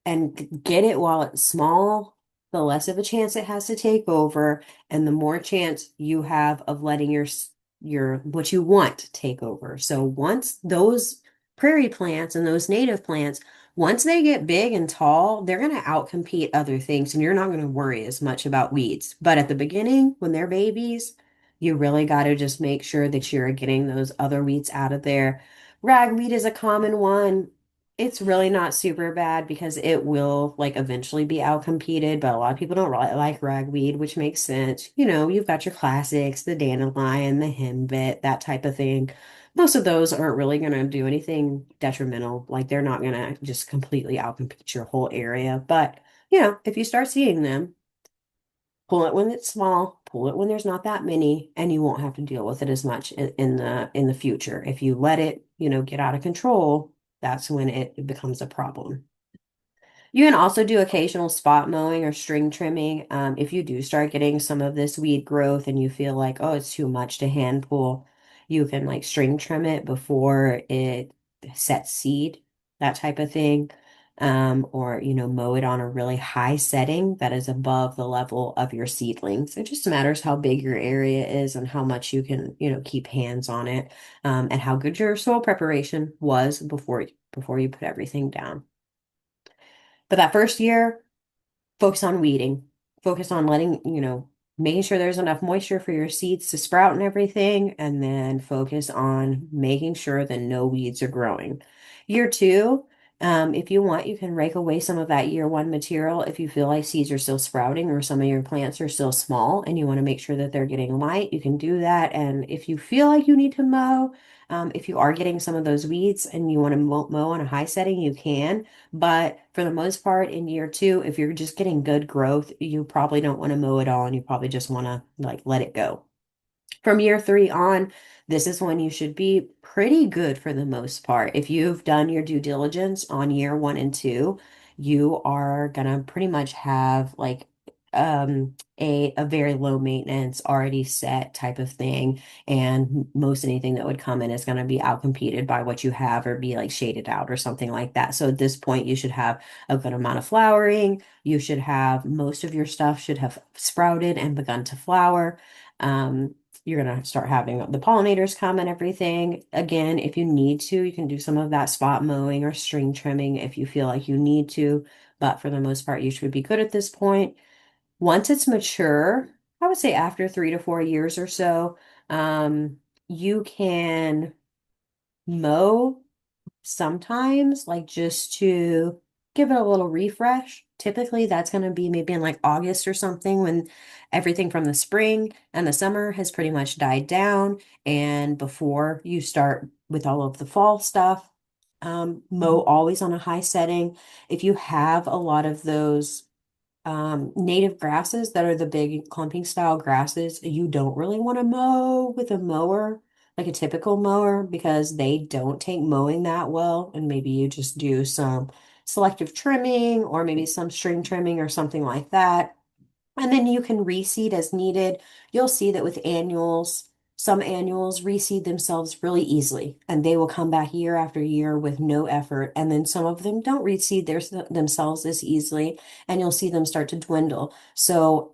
and get it while it's small, the less of a chance it has to take over, and the more chance you have of letting your what you want take over. So once those prairie plants and those native plants, once they get big and tall, they're going to outcompete other things, and you're not going to worry as much about weeds. But at the beginning, when they're babies, you really got to just make sure that you're getting those other weeds out of there. Ragweed is a common one. It's really not super bad because it will like eventually be outcompeted, but a lot of people don't really like ragweed, which makes sense. You've got your classics, the dandelion, the henbit, that type of thing. Most of those aren't really going to do anything detrimental. Like they're not going to just completely outcompete your whole area. But, if you start seeing them, pull it when it's small, pull it when there's not that many, and you won't have to deal with it as much in the future. If you let it, get out of control, that's when it becomes a problem. You can also do occasional spot mowing or string trimming. If you do start getting some of this weed growth and you feel like, oh, it's too much to hand pull, you can like string trim it before it sets seed, that type of thing. Or, mow it on a really high setting that is above the level of your seedlings. It just matters how big your area is and how much you can, keep hands on it, and how good your soil preparation was before you put everything down. But that first year, focus on weeding, focus on making sure there's enough moisture for your seeds to sprout and everything, and then focus on making sure that no weeds are growing. Year two, if you want, you can rake away some of that year one material if you feel like seeds are still sprouting or some of your plants are still small and you want to make sure that they're getting light, you can do that. And if you feel like you need to mow, if you are getting some of those weeds and you want to mow on a high setting, you can. But for the most part, in year two, if you're just getting good growth, you probably don't want to mow it all and you probably just want to like let it go. From year three on, this is when you should be pretty good for the most part. If you've done your due diligence on year one and two, you are gonna pretty much have like a very low maintenance already set type of thing, and most anything that would come in is going to be outcompeted by what you have or be like shaded out or something like that. So at this point you should have a good amount of flowering. You should have most of your stuff should have sprouted and begun to flower. um you're going to start having the pollinators come and everything. Again, if you need to, you can do some of that spot mowing or string trimming if you feel like you need to. But for the most part, you should be good at this point. Once it's mature, I would say after 3 to 4 years or so, you can mow sometimes, like just to give it a little refresh. Typically, that's going to be maybe in like August or something when everything from the spring and the summer has pretty much died down, and before you start with all of the fall stuff. Mow always on a high setting. If you have a lot of those native grasses that are the big clumping style grasses, you don't really want to mow with a mower, like a typical mower, because they don't take mowing that well. And maybe you just do some selective trimming or maybe some string trimming or something like that. And then you can reseed as needed. You'll see that with annuals, some annuals reseed themselves really easily, and they will come back year after year with no effort. And then some of them don't reseed themselves as easily, and you'll see them start to dwindle. So,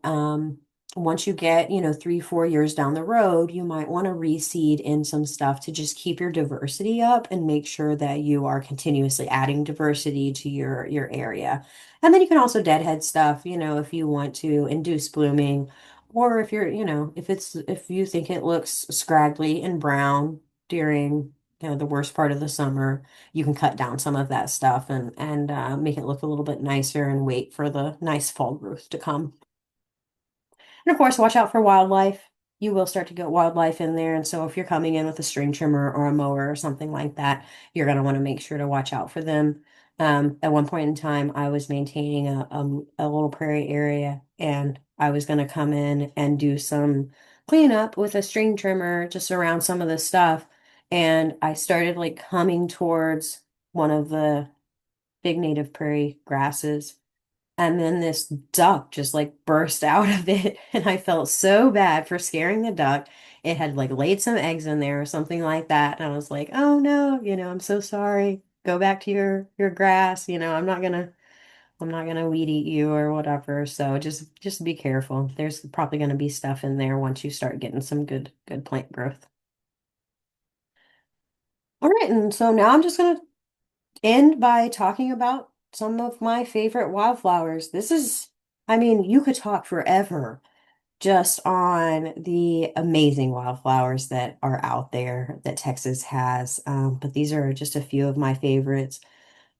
once you get, 3, 4 years down the road, you might want to reseed in some stuff to just keep your diversity up and make sure that you are continuously adding diversity to your area. And then you can also deadhead stuff, if you want to induce blooming, or if you're, if you think it looks scraggly and brown during, the worst part of the summer, you can cut down some of that stuff and make it look a little bit nicer and wait for the nice fall growth to come. And of course, watch out for wildlife. You will start to get wildlife in there. And so if you're coming in with a string trimmer or a mower or something like that, you're going to want to make sure to watch out for them. At one point in time, I was maintaining a little prairie area, and I was going to come in and do some cleanup with a string trimmer just around some of the stuff. And I started like coming towards one of the big native prairie grasses. And then this duck just like burst out of it. And I felt so bad for scaring the duck. It had like laid some eggs in there or something like that. And I was like, oh no, I'm so sorry. Go back to your grass. I'm not gonna weed eat you or whatever. So just be careful. There's probably gonna be stuff in there once you start getting some good plant growth. All right, and so now I'm just gonna end by talking about some of my favorite wildflowers. I mean, you could talk forever just on the amazing wildflowers that are out there that Texas has. But these are just a few of my favorites.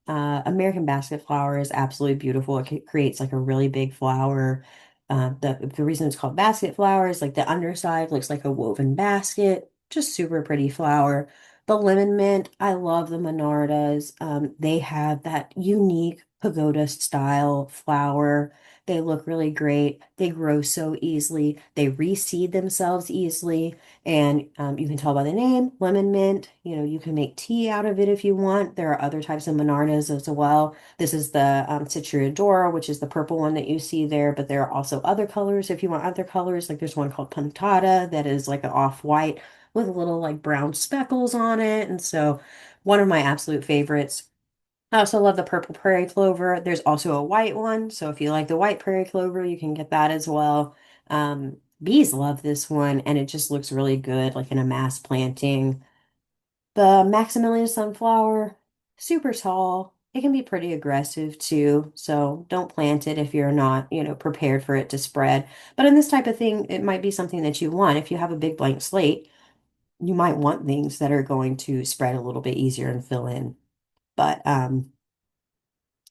American basket flower is absolutely beautiful. It creates like a really big flower. The reason it's called basket flower is like the underside looks like a woven basket. Just super pretty flower. The lemon mint, I love the Monardas. They have that unique pagoda style flower. They look really great. They grow so easily. They reseed themselves easily. And you can tell by the name, lemon mint. You can make tea out of it if you want. There are other types of Monardas as well. This is the Citriodora, which is the purple one that you see there. But there are also other colors if you want other colors. Like there's one called Puntata that is like an off-white with little like brown speckles on it. And so one of my absolute favorites. I also love the purple prairie clover. There's also a white one, so if you like the white prairie clover, you can get that as well. Bees love this one, and it just looks really good, like in a mass planting. The Maximilian sunflower, super tall. It can be pretty aggressive too, so don't plant it if you're not, prepared for it to spread. But in this type of thing, it might be something that you want. If you have a big blank slate, you might want things that are going to spread a little bit easier and fill in. But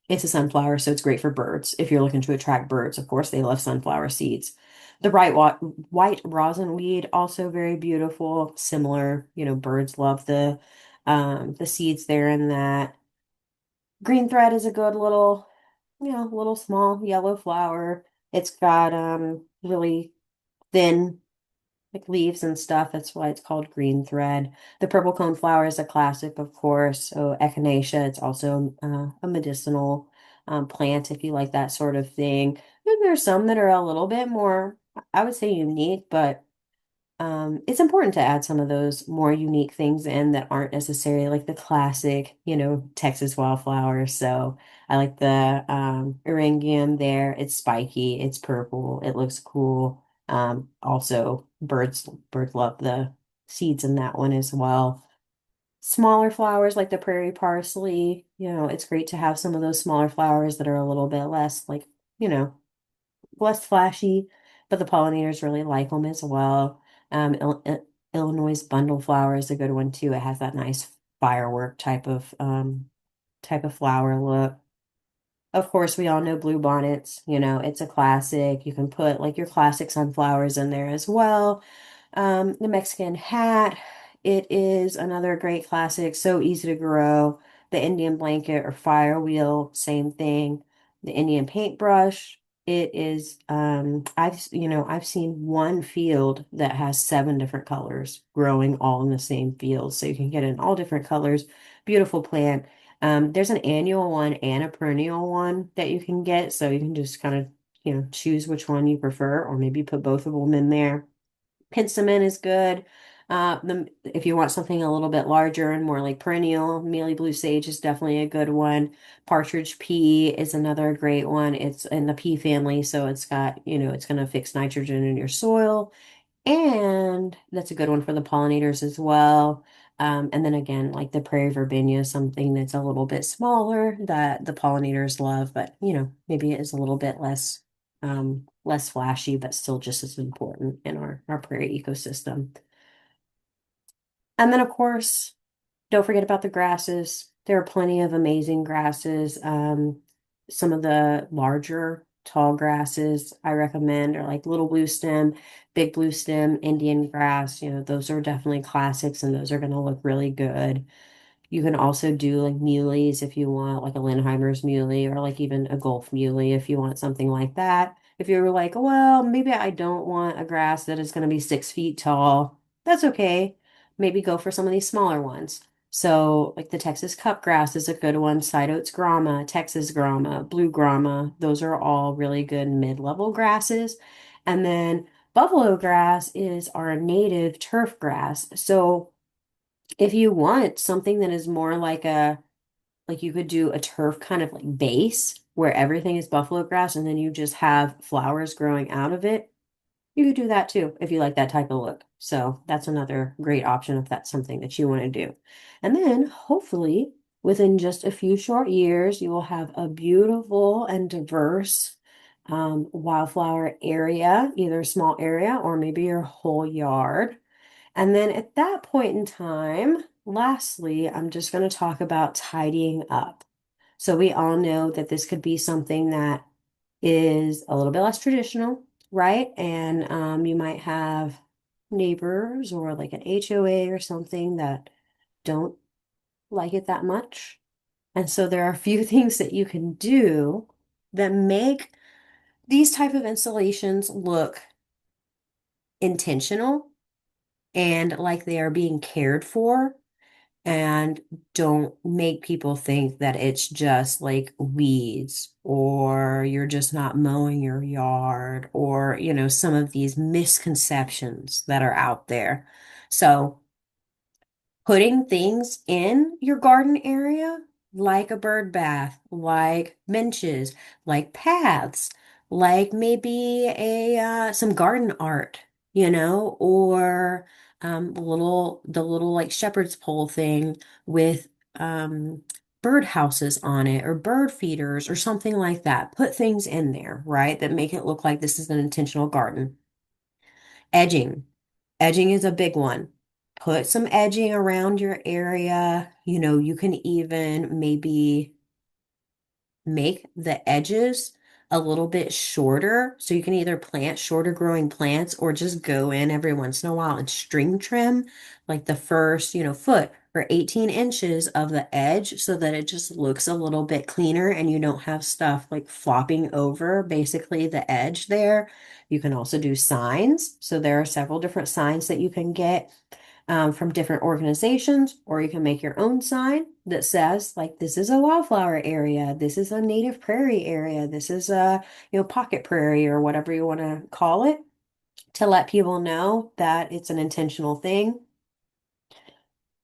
it's a sunflower, so it's great for birds. If you're looking to attract birds, of course, they love sunflower seeds. The white rosin weed, also very beautiful. Similar, birds love the seeds there in that. Green thread is a good little small yellow flower. It's got really thin like leaves and stuff. That's why it's called green thread. The purple cone flower is a classic, of course. So echinacea, it's also a medicinal plant if you like that sort of thing. And there's some that are a little bit more, I would say, unique, but it's important to add some of those more unique things in that aren't necessarily like the classic, Texas wildflowers. So I like the eryngium there. It's spiky, it's purple, it looks cool. Also birds love the seeds in that one as well. Smaller flowers like the prairie parsley, it's great to have some of those smaller flowers that are a little bit less like, you know, less flashy, but the pollinators really like them as well. Illinois bundle flower is a good one too. It has that nice firework type of flower look. Of course, we all know blue bonnets. It's a classic. You can put like your classic sunflowers in there as well. The Mexican hat, it is another great classic, so easy to grow. The Indian blanket or fire wheel, same thing. The Indian paintbrush, it is, I've seen one field that has 7 different colors growing all in the same field. So you can get in all different colors. Beautiful plant. There's an annual one and a perennial one that you can get. So you can just kind of, choose which one you prefer, or maybe put both of them in there. Pensament is good. If you want something a little bit larger and more like perennial, mealy blue sage is definitely a good one. Partridge pea is another great one. It's in the pea family, so it's got, it's going to fix nitrogen in your soil. And that's a good one for the pollinators as well. And then again, like the prairie verbena, something that's a little bit smaller that the pollinators love, but maybe it is a little bit less flashy, but still just as important in our prairie ecosystem. And then of course, don't forget about the grasses. There are plenty of amazing grasses. Some of the larger tall grasses I recommend are like little blue stem, big blue stem, Indian grass. Those are definitely classics and those are going to look really good. You can also do like muleys if you want, like a Lindheimer's muley or like even a Gulf muley if you want something like that. If you're like, well, maybe I don't want a grass that is going to be 6 feet tall, that's okay. Maybe go for some of these smaller ones. So, like the Texas cupgrass is a good one, side oats grama, Texas grama, blue grama. Those are all really good mid-level grasses. And then buffalo grass is our native turf grass. So, if you want something that is more like you could do a turf kind of like base where everything is buffalo grass and then you just have flowers growing out of it, you could do that too if you like that type of look. So that's another great option if that's something that you want to do. And then hopefully within just a few short years, you will have a beautiful and diverse wildflower area, either a small area or maybe your whole yard. And then at that point in time, lastly, I'm just going to talk about tidying up. So we all know that this could be something that is a little bit less traditional, right? And you might have neighbors or like an HOA or something that don't like it that much. And so there are a few things that you can do that make these type of installations look intentional and like they are being cared for and don't make people think that it's just like weeds or you're just not mowing your yard or, some of these misconceptions that are out there. So, putting things in your garden area, like a bird bath, like benches, like paths, like maybe a some garden art, or the little like shepherd's pole thing with um, bird houses on it or bird feeders or something like that. Put things in there, right, that make it look like this is an intentional garden. Edging. Edging is a big one. Put some edging around your area. You can even maybe make the edges a little bit shorter. So you can either plant shorter growing plants or just go in every once in a while and string trim like the first, foot or 18 inches of the edge so that it just looks a little bit cleaner and you don't have stuff like flopping over basically the edge there. You can also do signs. So there are several different signs that you can get from different organizations, or you can make your own sign that says, like, this is a wildflower area, this is a native prairie area, this is a, pocket prairie or whatever you want to call it, to let people know that it's an intentional thing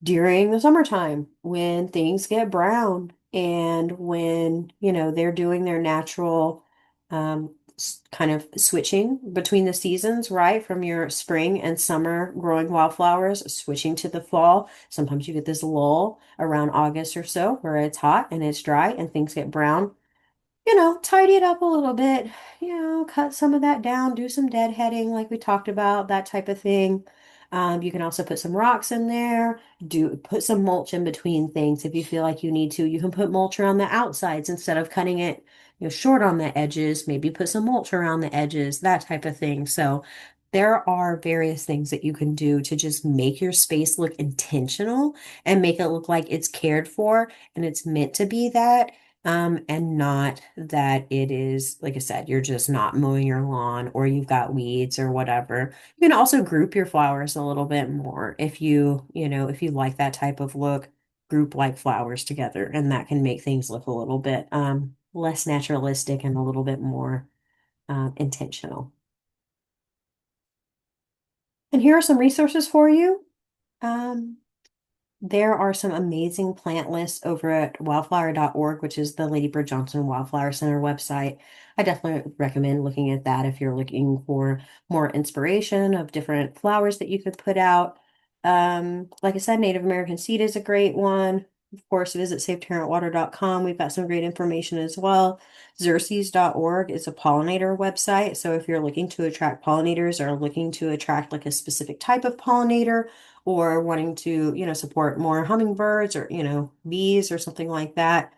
during the summertime when things get brown and when, they're doing their natural kind of switching between the seasons, right? From your spring and summer growing wildflowers, switching to the fall. Sometimes you get this lull around August or so where it's hot and it's dry and things get brown. Tidy it up a little bit, cut some of that down, do some deadheading like we talked about, that type of thing. You can also put some rocks in there, put some mulch in between things if you feel like you need to. You can put mulch around the outsides instead of cutting it, short on the edges, maybe put some mulch around the edges, that type of thing. So there are various things that you can do to just make your space look intentional and make it look like it's cared for and it's meant to be that. And not that it is, like I said, you're just not mowing your lawn or you've got weeds or whatever. You can also group your flowers a little bit more if you like that type of look, group like flowers together, and that can make things look a little bit less naturalistic and a little bit more intentional. And here are some resources for you. Um, There are some amazing plant lists over at wildflower.org, which is the Lady Bird Johnson Wildflower Center website. I definitely recommend looking at that if you're looking for more inspiration of different flowers that you could put out. Like I said, Native American Seed is a great one. Of course, visit SaveTarrantWater.com. We've got some great information as well. Xerces.org is a pollinator website. So if you're looking to attract pollinators or looking to attract like a specific type of pollinator, or wanting to, support more hummingbirds or, bees or something like that,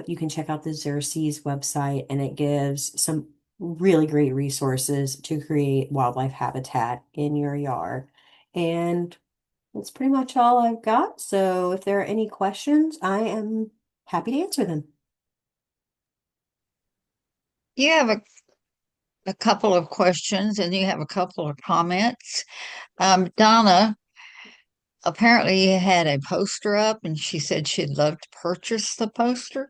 you can check out the Xerces website and it gives some really great resources to create wildlife habitat in your yard. And that's pretty much all I've got. So if there are any questions, I am happy to answer them.
You have a couple of questions and you have a couple of comments. Donna apparently had a poster up and she said she'd love to purchase the poster.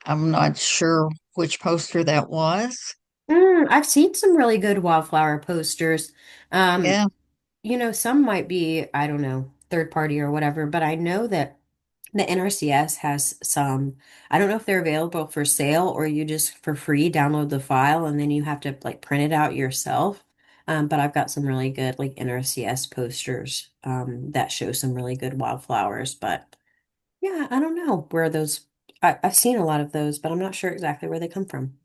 I'm not sure which poster that was.
I've seen some really good wildflower posters. Um,
Yeah.
some might be, I don't know, third party or whatever, but I know that the NRCS has some, I don't know if they're available for sale or you just for free download the file and then you have to like print it out yourself. But I've got some really good like NRCS posters that show some really good wildflowers. But yeah, I don't know where those, I've seen a lot of those, but I'm not sure exactly where they come from.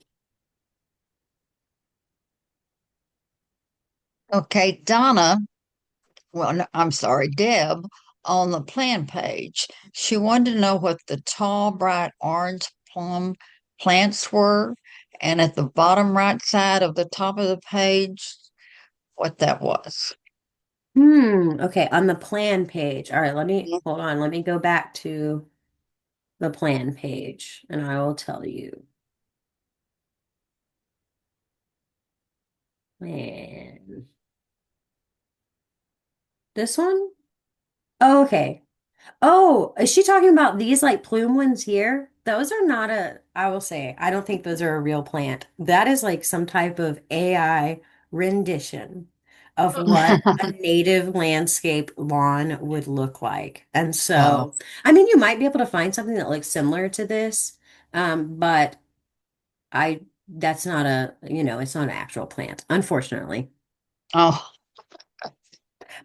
Okay, Donna, well, no, I'm sorry, Deb, on the plan page, she wanted to know what the tall, bright orange plum plants were, and at the bottom right side of the top of the page, what that was.
Okay, on the plan page. All right, hold on. Let me go back to the plan page and I will tell you. Plan. This one? Oh, okay. Oh, is she talking about these like plume ones here? Those are not I will say, I don't think those are a real plant. That is like some type of AI rendition of what a native landscape lawn would look like. And
Oh,
so, I mean, you might be able to find something that looks similar to this, but that's not it's not an actual plant, unfortunately.
oh,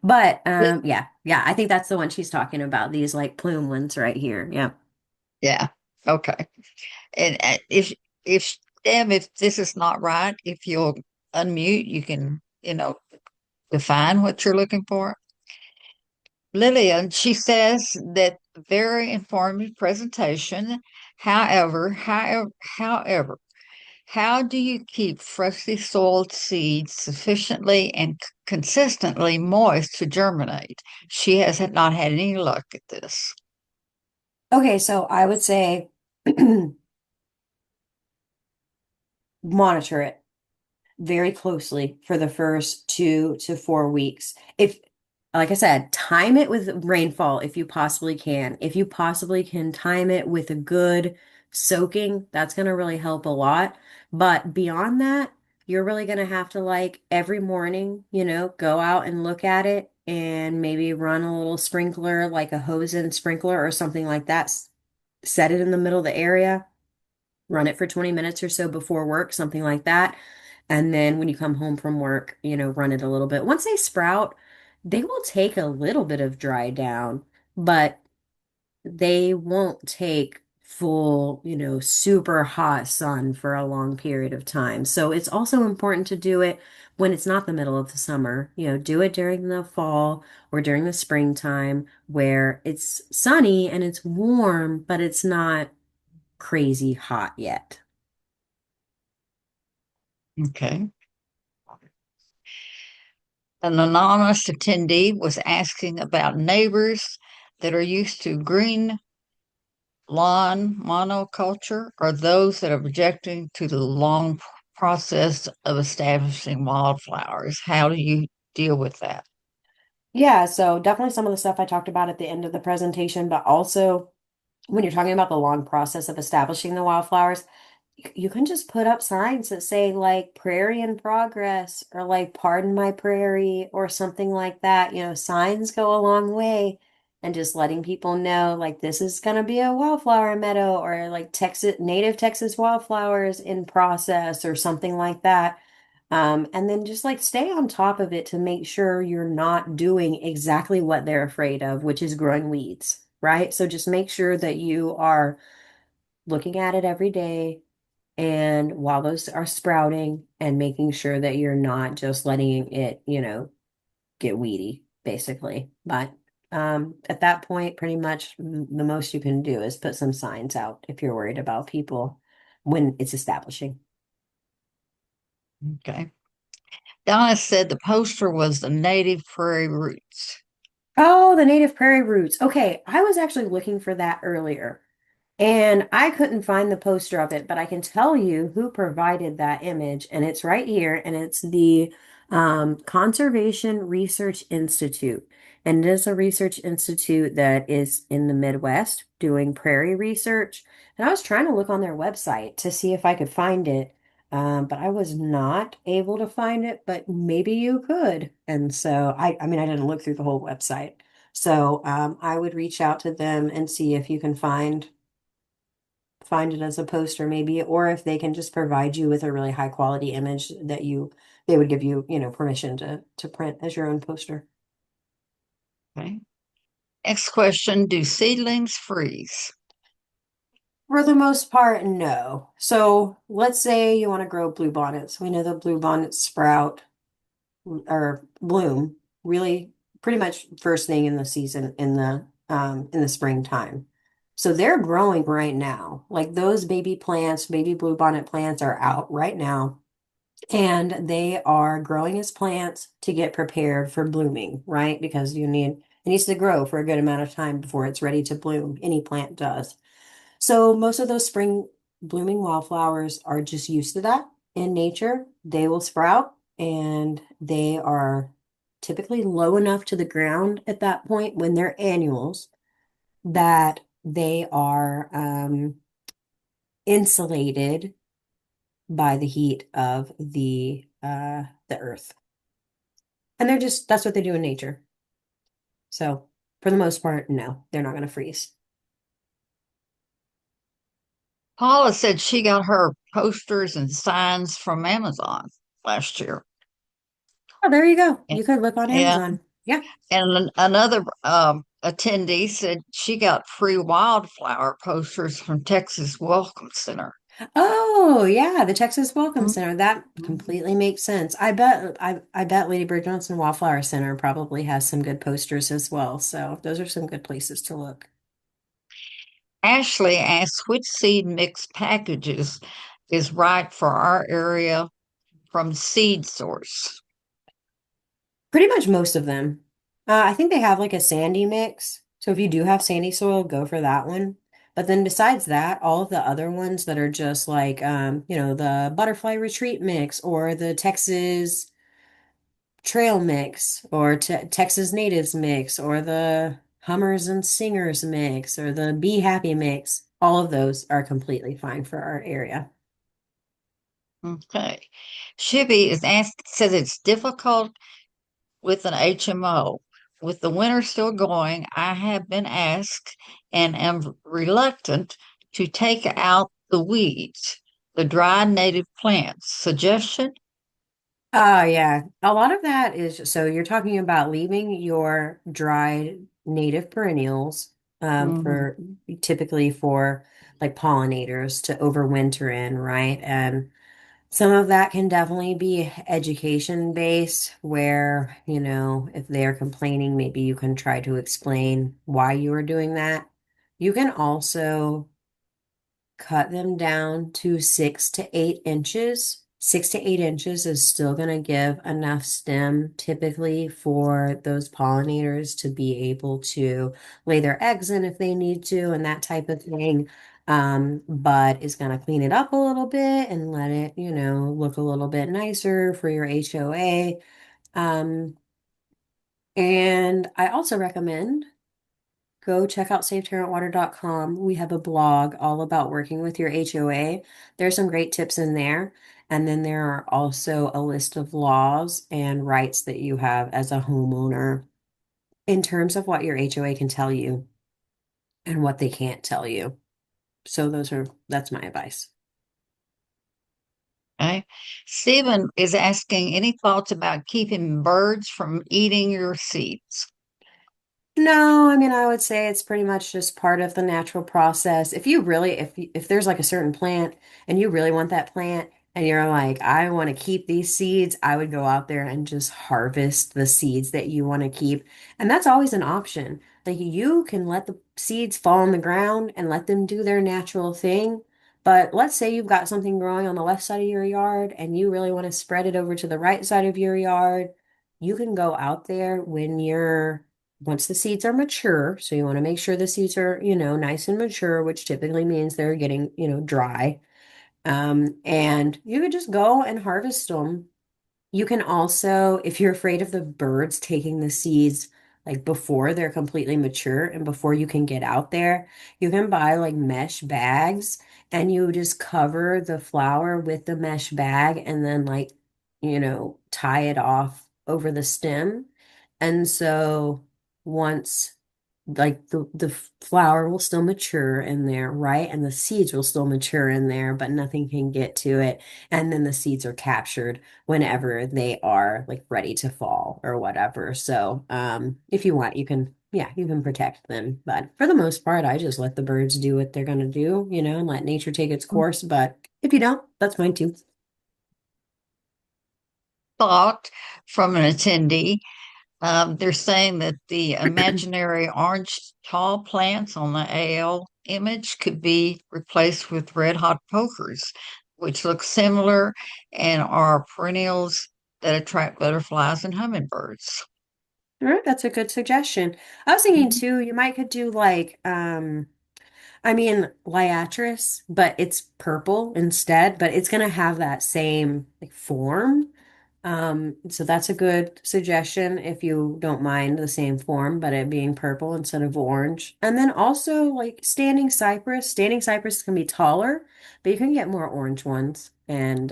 But yeah, I think that's the one she's talking about. These like plume ones right here. Yeah.
yeah. Okay. And if Deb, if this is not right, if you'll unmute, you can, define what you're looking for. Lillian, she says that very informative presentation. However, How do you keep freshly soiled seeds sufficiently and consistently moist to germinate? She has not had any luck at this.
Okay, so I would say monitor it very closely for the first 2 to 4 weeks. If, like I said, time it with rainfall if you possibly can. If you possibly can time it with a good soaking, that's going to really help a lot. But beyond that, you're really going to have to like every morning, go out and look at it and maybe run a little sprinkler, like a hose and sprinkler or something like that. Set it in the middle of the area, run it for 20 minutes or so before work, something like that. And then when you come home from work, run it a little bit. Once they sprout, they will take a little bit of dry down, but they won't take full, super hot sun for a long period of time. So it's also important to do it when it's not the middle of the summer. Do it during the fall or during the springtime where it's sunny and it's warm, but it's not crazy hot yet.
Okay. An anonymous attendee was asking about neighbors that are used to green lawn monoculture or those that are objecting to the long process of establishing wildflowers. How do you deal with that?
Yeah, so definitely some of the stuff I talked about at the end of the presentation, but also when you're talking about the long process of establishing the wildflowers, you can just put up signs that say like prairie in progress or like pardon my prairie or something like that. Signs go a long way and just letting people know like this is going to be a wildflower meadow or like native Texas wildflowers in process or something like that. And then just like stay on top of it to make sure you're not doing exactly what they're afraid of, which is growing weeds, right? So just make sure that you are looking at it every day and while those are sprouting and making sure that you're not just letting it, get weedy, basically. But at that point, pretty much the most you can do is put some signs out if you're worried about people when it's establishing.
Okay. Donna said the poster was the native prairie roots.
Oh, the native prairie roots. Okay, I was actually looking for that earlier. And I couldn't find the poster of it, but I can tell you who provided that image, and it's right here, and it's the Conservation Research Institute. And it is a research institute that is in the Midwest doing prairie research. And I was trying to look on their website to see if I could find it, but I was not able to find it, but maybe you could. And so I mean, I didn't look through the whole website. So I would reach out to them and see if you can find it as a poster maybe, or if they can just provide you with a really high quality image that they would give you, permission to print as your own poster.
Okay. Next question. Do seedlings freeze?
For the most part, no. So let's say you want to grow bluebonnets. We know the bluebonnets sprout or bloom really pretty much first thing in the season in the springtime. So they're growing right now. Like those baby plants, baby bluebonnet plants are out right now. And they are growing as plants to get prepared for blooming, right? Because it needs to grow for a good amount of time before it's ready to bloom. Any plant does. So most of those spring blooming wildflowers are just used to that in nature. They will sprout and they are typically low enough to the ground at that point when they're annuals that they are insulated by the heat of the earth. And that's what they do in nature. So for the most part, no, they're not going to freeze.
Paula said she got her posters and signs from Amazon last year.
Oh, there you go.
And,
You could look on
yeah,
Amazon. Yeah.
and another attendee said she got free wildflower posters from Texas Welcome Center.
Oh, yeah, the Texas Welcome Center. That
Mhm.
completely makes sense. I bet Lady Bird Johnson Wildflower Center probably has some good posters as well. So those are some good places to look.
Ashley asked which seed mix packages is right for our area from seed source?
Pretty much most of them. I think they have like a sandy mix. So if you do have sandy soil, go for that one. But then besides that, all of the other ones that are just like, the butterfly retreat mix or the Texas trail mix or Texas natives mix or the hummers and singers mix or the be happy mix, all of those are completely fine for our area.
Okay. Shibby is asked, says it's difficult with an HMO. With the winter still going, I have been asked and am reluctant to take out the weeds, the dried native plants. Suggestion?
Oh, yeah. A lot of that is so you're talking about leaving your dried native perennials
Mhm.
for typically for like pollinators to overwinter in, right? And some of that can definitely be education based, where, if they're complaining, maybe you can try to explain why you are doing that. You can also cut them down to 6 to 8 inches. 6 to 8 inches is still going to give enough stem typically for those pollinators to be able to lay their eggs in if they need to and that type of thing. But it's going to clean it up a little bit and let it, look a little bit nicer for your HOA. Um, and I also recommend go check out safeterrantwater.com. We have a blog all about working with your HOA. There's some great tips in there. And then there are also a list of laws and rights that you have as a homeowner in terms of what your HOA can tell you and what they can't tell you. So that's my advice.
Okay. Stephen is asking any thoughts about keeping birds from eating your seeds?
No, I mean, I would say it's pretty much just part of the natural process. If there's like a certain plant and you really want that plant and you're like, I want to keep these seeds, I would go out there and just harvest the seeds that you want to keep. And that's always an option. Like you can let the seeds fall on the ground and let them do their natural thing. But let's say you've got something growing on the left side of your yard and you really want to spread it over to the right side of your yard. You can go out there once the seeds are mature, so you want to make sure the seeds are, nice and mature, which typically means they're getting, dry. And you could just go and harvest them. You can also, if you're afraid of the birds taking the seeds like before they're completely mature and before you can get out there, you can buy like mesh bags and you just cover the flower with the mesh bag and then like, tie it off over the stem. And so once like the flower will still mature in there, right? And the seeds will still mature in there, but nothing can get to it. And then the seeds are captured whenever they are like ready to fall or whatever. So, if you want, you can protect them. But for the most part, I just let the birds do what they're gonna do, and let nature take its course. But if you don't, that's fine too.
Thought from an attendee. They're saying that the imaginary orange tall plants on the AL image could be replaced with red hot pokers, which look similar and are perennials that attract butterflies and hummingbirds.
All right, that's a good suggestion. I was thinking
Mhm.
too, you might could do like I mean, Liatris, but it's purple instead, but it's gonna have that same like form. So that's a good suggestion if you don't mind the same form, but it being purple instead of orange. And then also like standing cypress. Standing cypress can be taller, but you can get more orange ones. And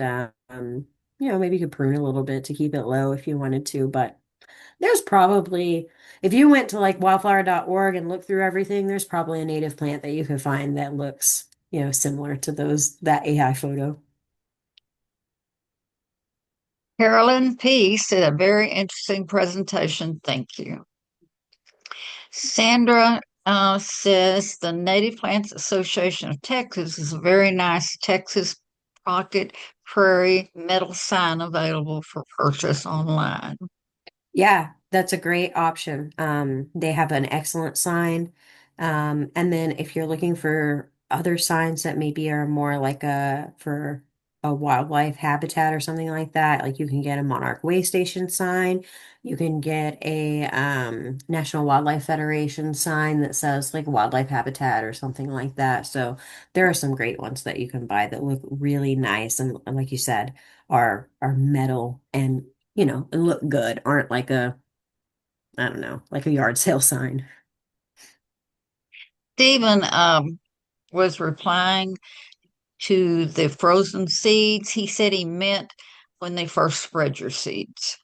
maybe you could prune a little bit to keep it low if you wanted to, but there's probably, if you went to like wildflower.org and looked through everything, there's probably a native plant that you could find that looks, similar to that AI photo.
Carolyn Peace did a very interesting presentation. Thank you. Sandra says the Native Plants Association of Texas is a very nice Texas pocket prairie metal sign available for purchase online.
Yeah, that's a great option. They have an excellent sign. And then if you're looking for other signs that maybe are more like for a wildlife habitat or something like that. Like you can get a Monarch Way Station sign. You can get a National Wildlife Federation sign that says like wildlife habitat or something like that. So there are some great ones that you can buy that look really nice and like you said, are metal and and look good, aren't like a, I don't know, like a yard sale sign.
Stephen was replying to the frozen seeds. He said he meant when they first spread your seeds.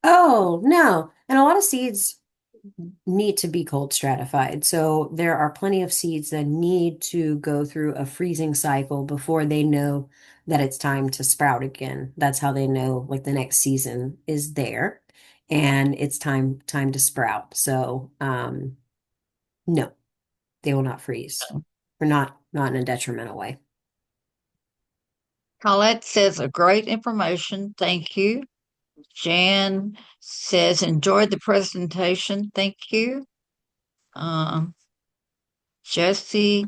Oh, no. And a lot of seeds need to be cold stratified. So there are plenty of seeds that need to go through a freezing cycle before they know that it's time to sprout again. That's how they know like the next season is there and it's time to sprout. So no, they will not freeze. Or not in a detrimental way.
Colette says, a great information. Thank you. Jan says, enjoyed the presentation. Thank you. Um, Jesse,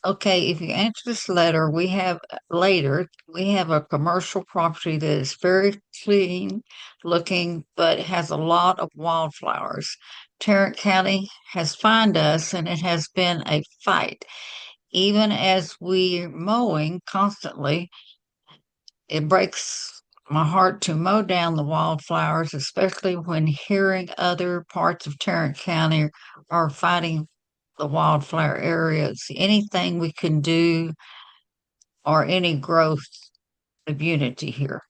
okay, if you answer this letter, we have a commercial property that is very clean looking, but has a lot of wildflowers. Tarrant County has fined us, and it has been a fight. Even as we're mowing constantly, it breaks my heart to mow down the wildflowers, especially when hearing other parts of Tarrant County are fighting the wildflower areas. Anything we can do or any growth of unity here.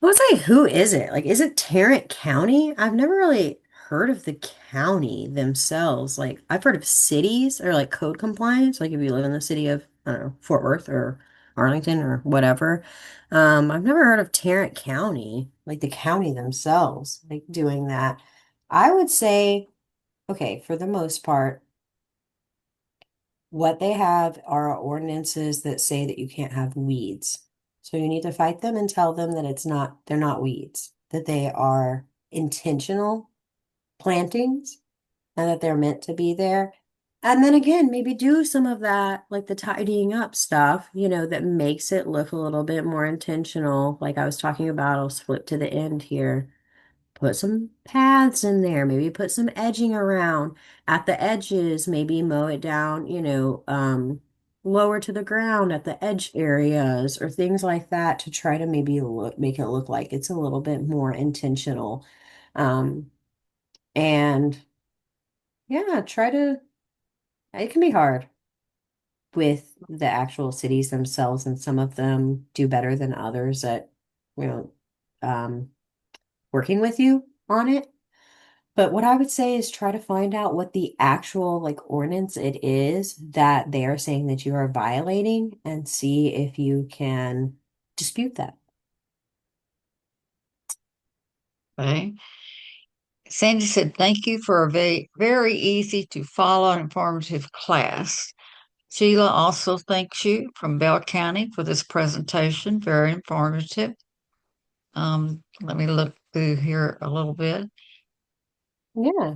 I would say, who is it? Like, is it Tarrant County? I've never really heard of the county themselves. Like, I've heard of cities or like code compliance. Like, if you live in the city of, I don't know, Fort Worth or Arlington or whatever. I've never heard of Tarrant County, like the county themselves, like doing that. I would say, okay, for the most part, what they have are ordinances that say that you can't have weeds. So you need to fight them and tell them that they're not weeds, that they are intentional plantings and that they're meant to be there. And then again, maybe do some of that, like the tidying up stuff, that makes it look a little bit more intentional. Like I was talking about, I'll flip to the end here. Put some paths in there, maybe put some edging around at the edges, maybe mow it down, lower to the ground at the edge areas or things like that to try to maybe make it look like it's a little bit more intentional. Um, and yeah, it can be hard with the actual cities themselves, and some of them do better than others at, you know, um, working with you on it. But what I would say is try to find out what the actual like ordinance it is that they are saying that you are violating and see if you can dispute that.
Okay. Sandy said, thank you for a very, very easy to follow and informative class. Sheila also thanks you from Bell County for this presentation, very informative. Let me look through here a little bit.
Yeah.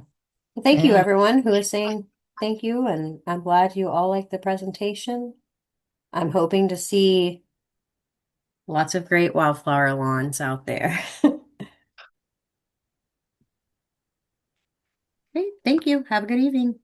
Thank you,
And
everyone who is saying thank you, and I'm glad you all liked the presentation. I'm hoping to see lots of great wildflower lawns out there. Great. Thank you. Have a good evening.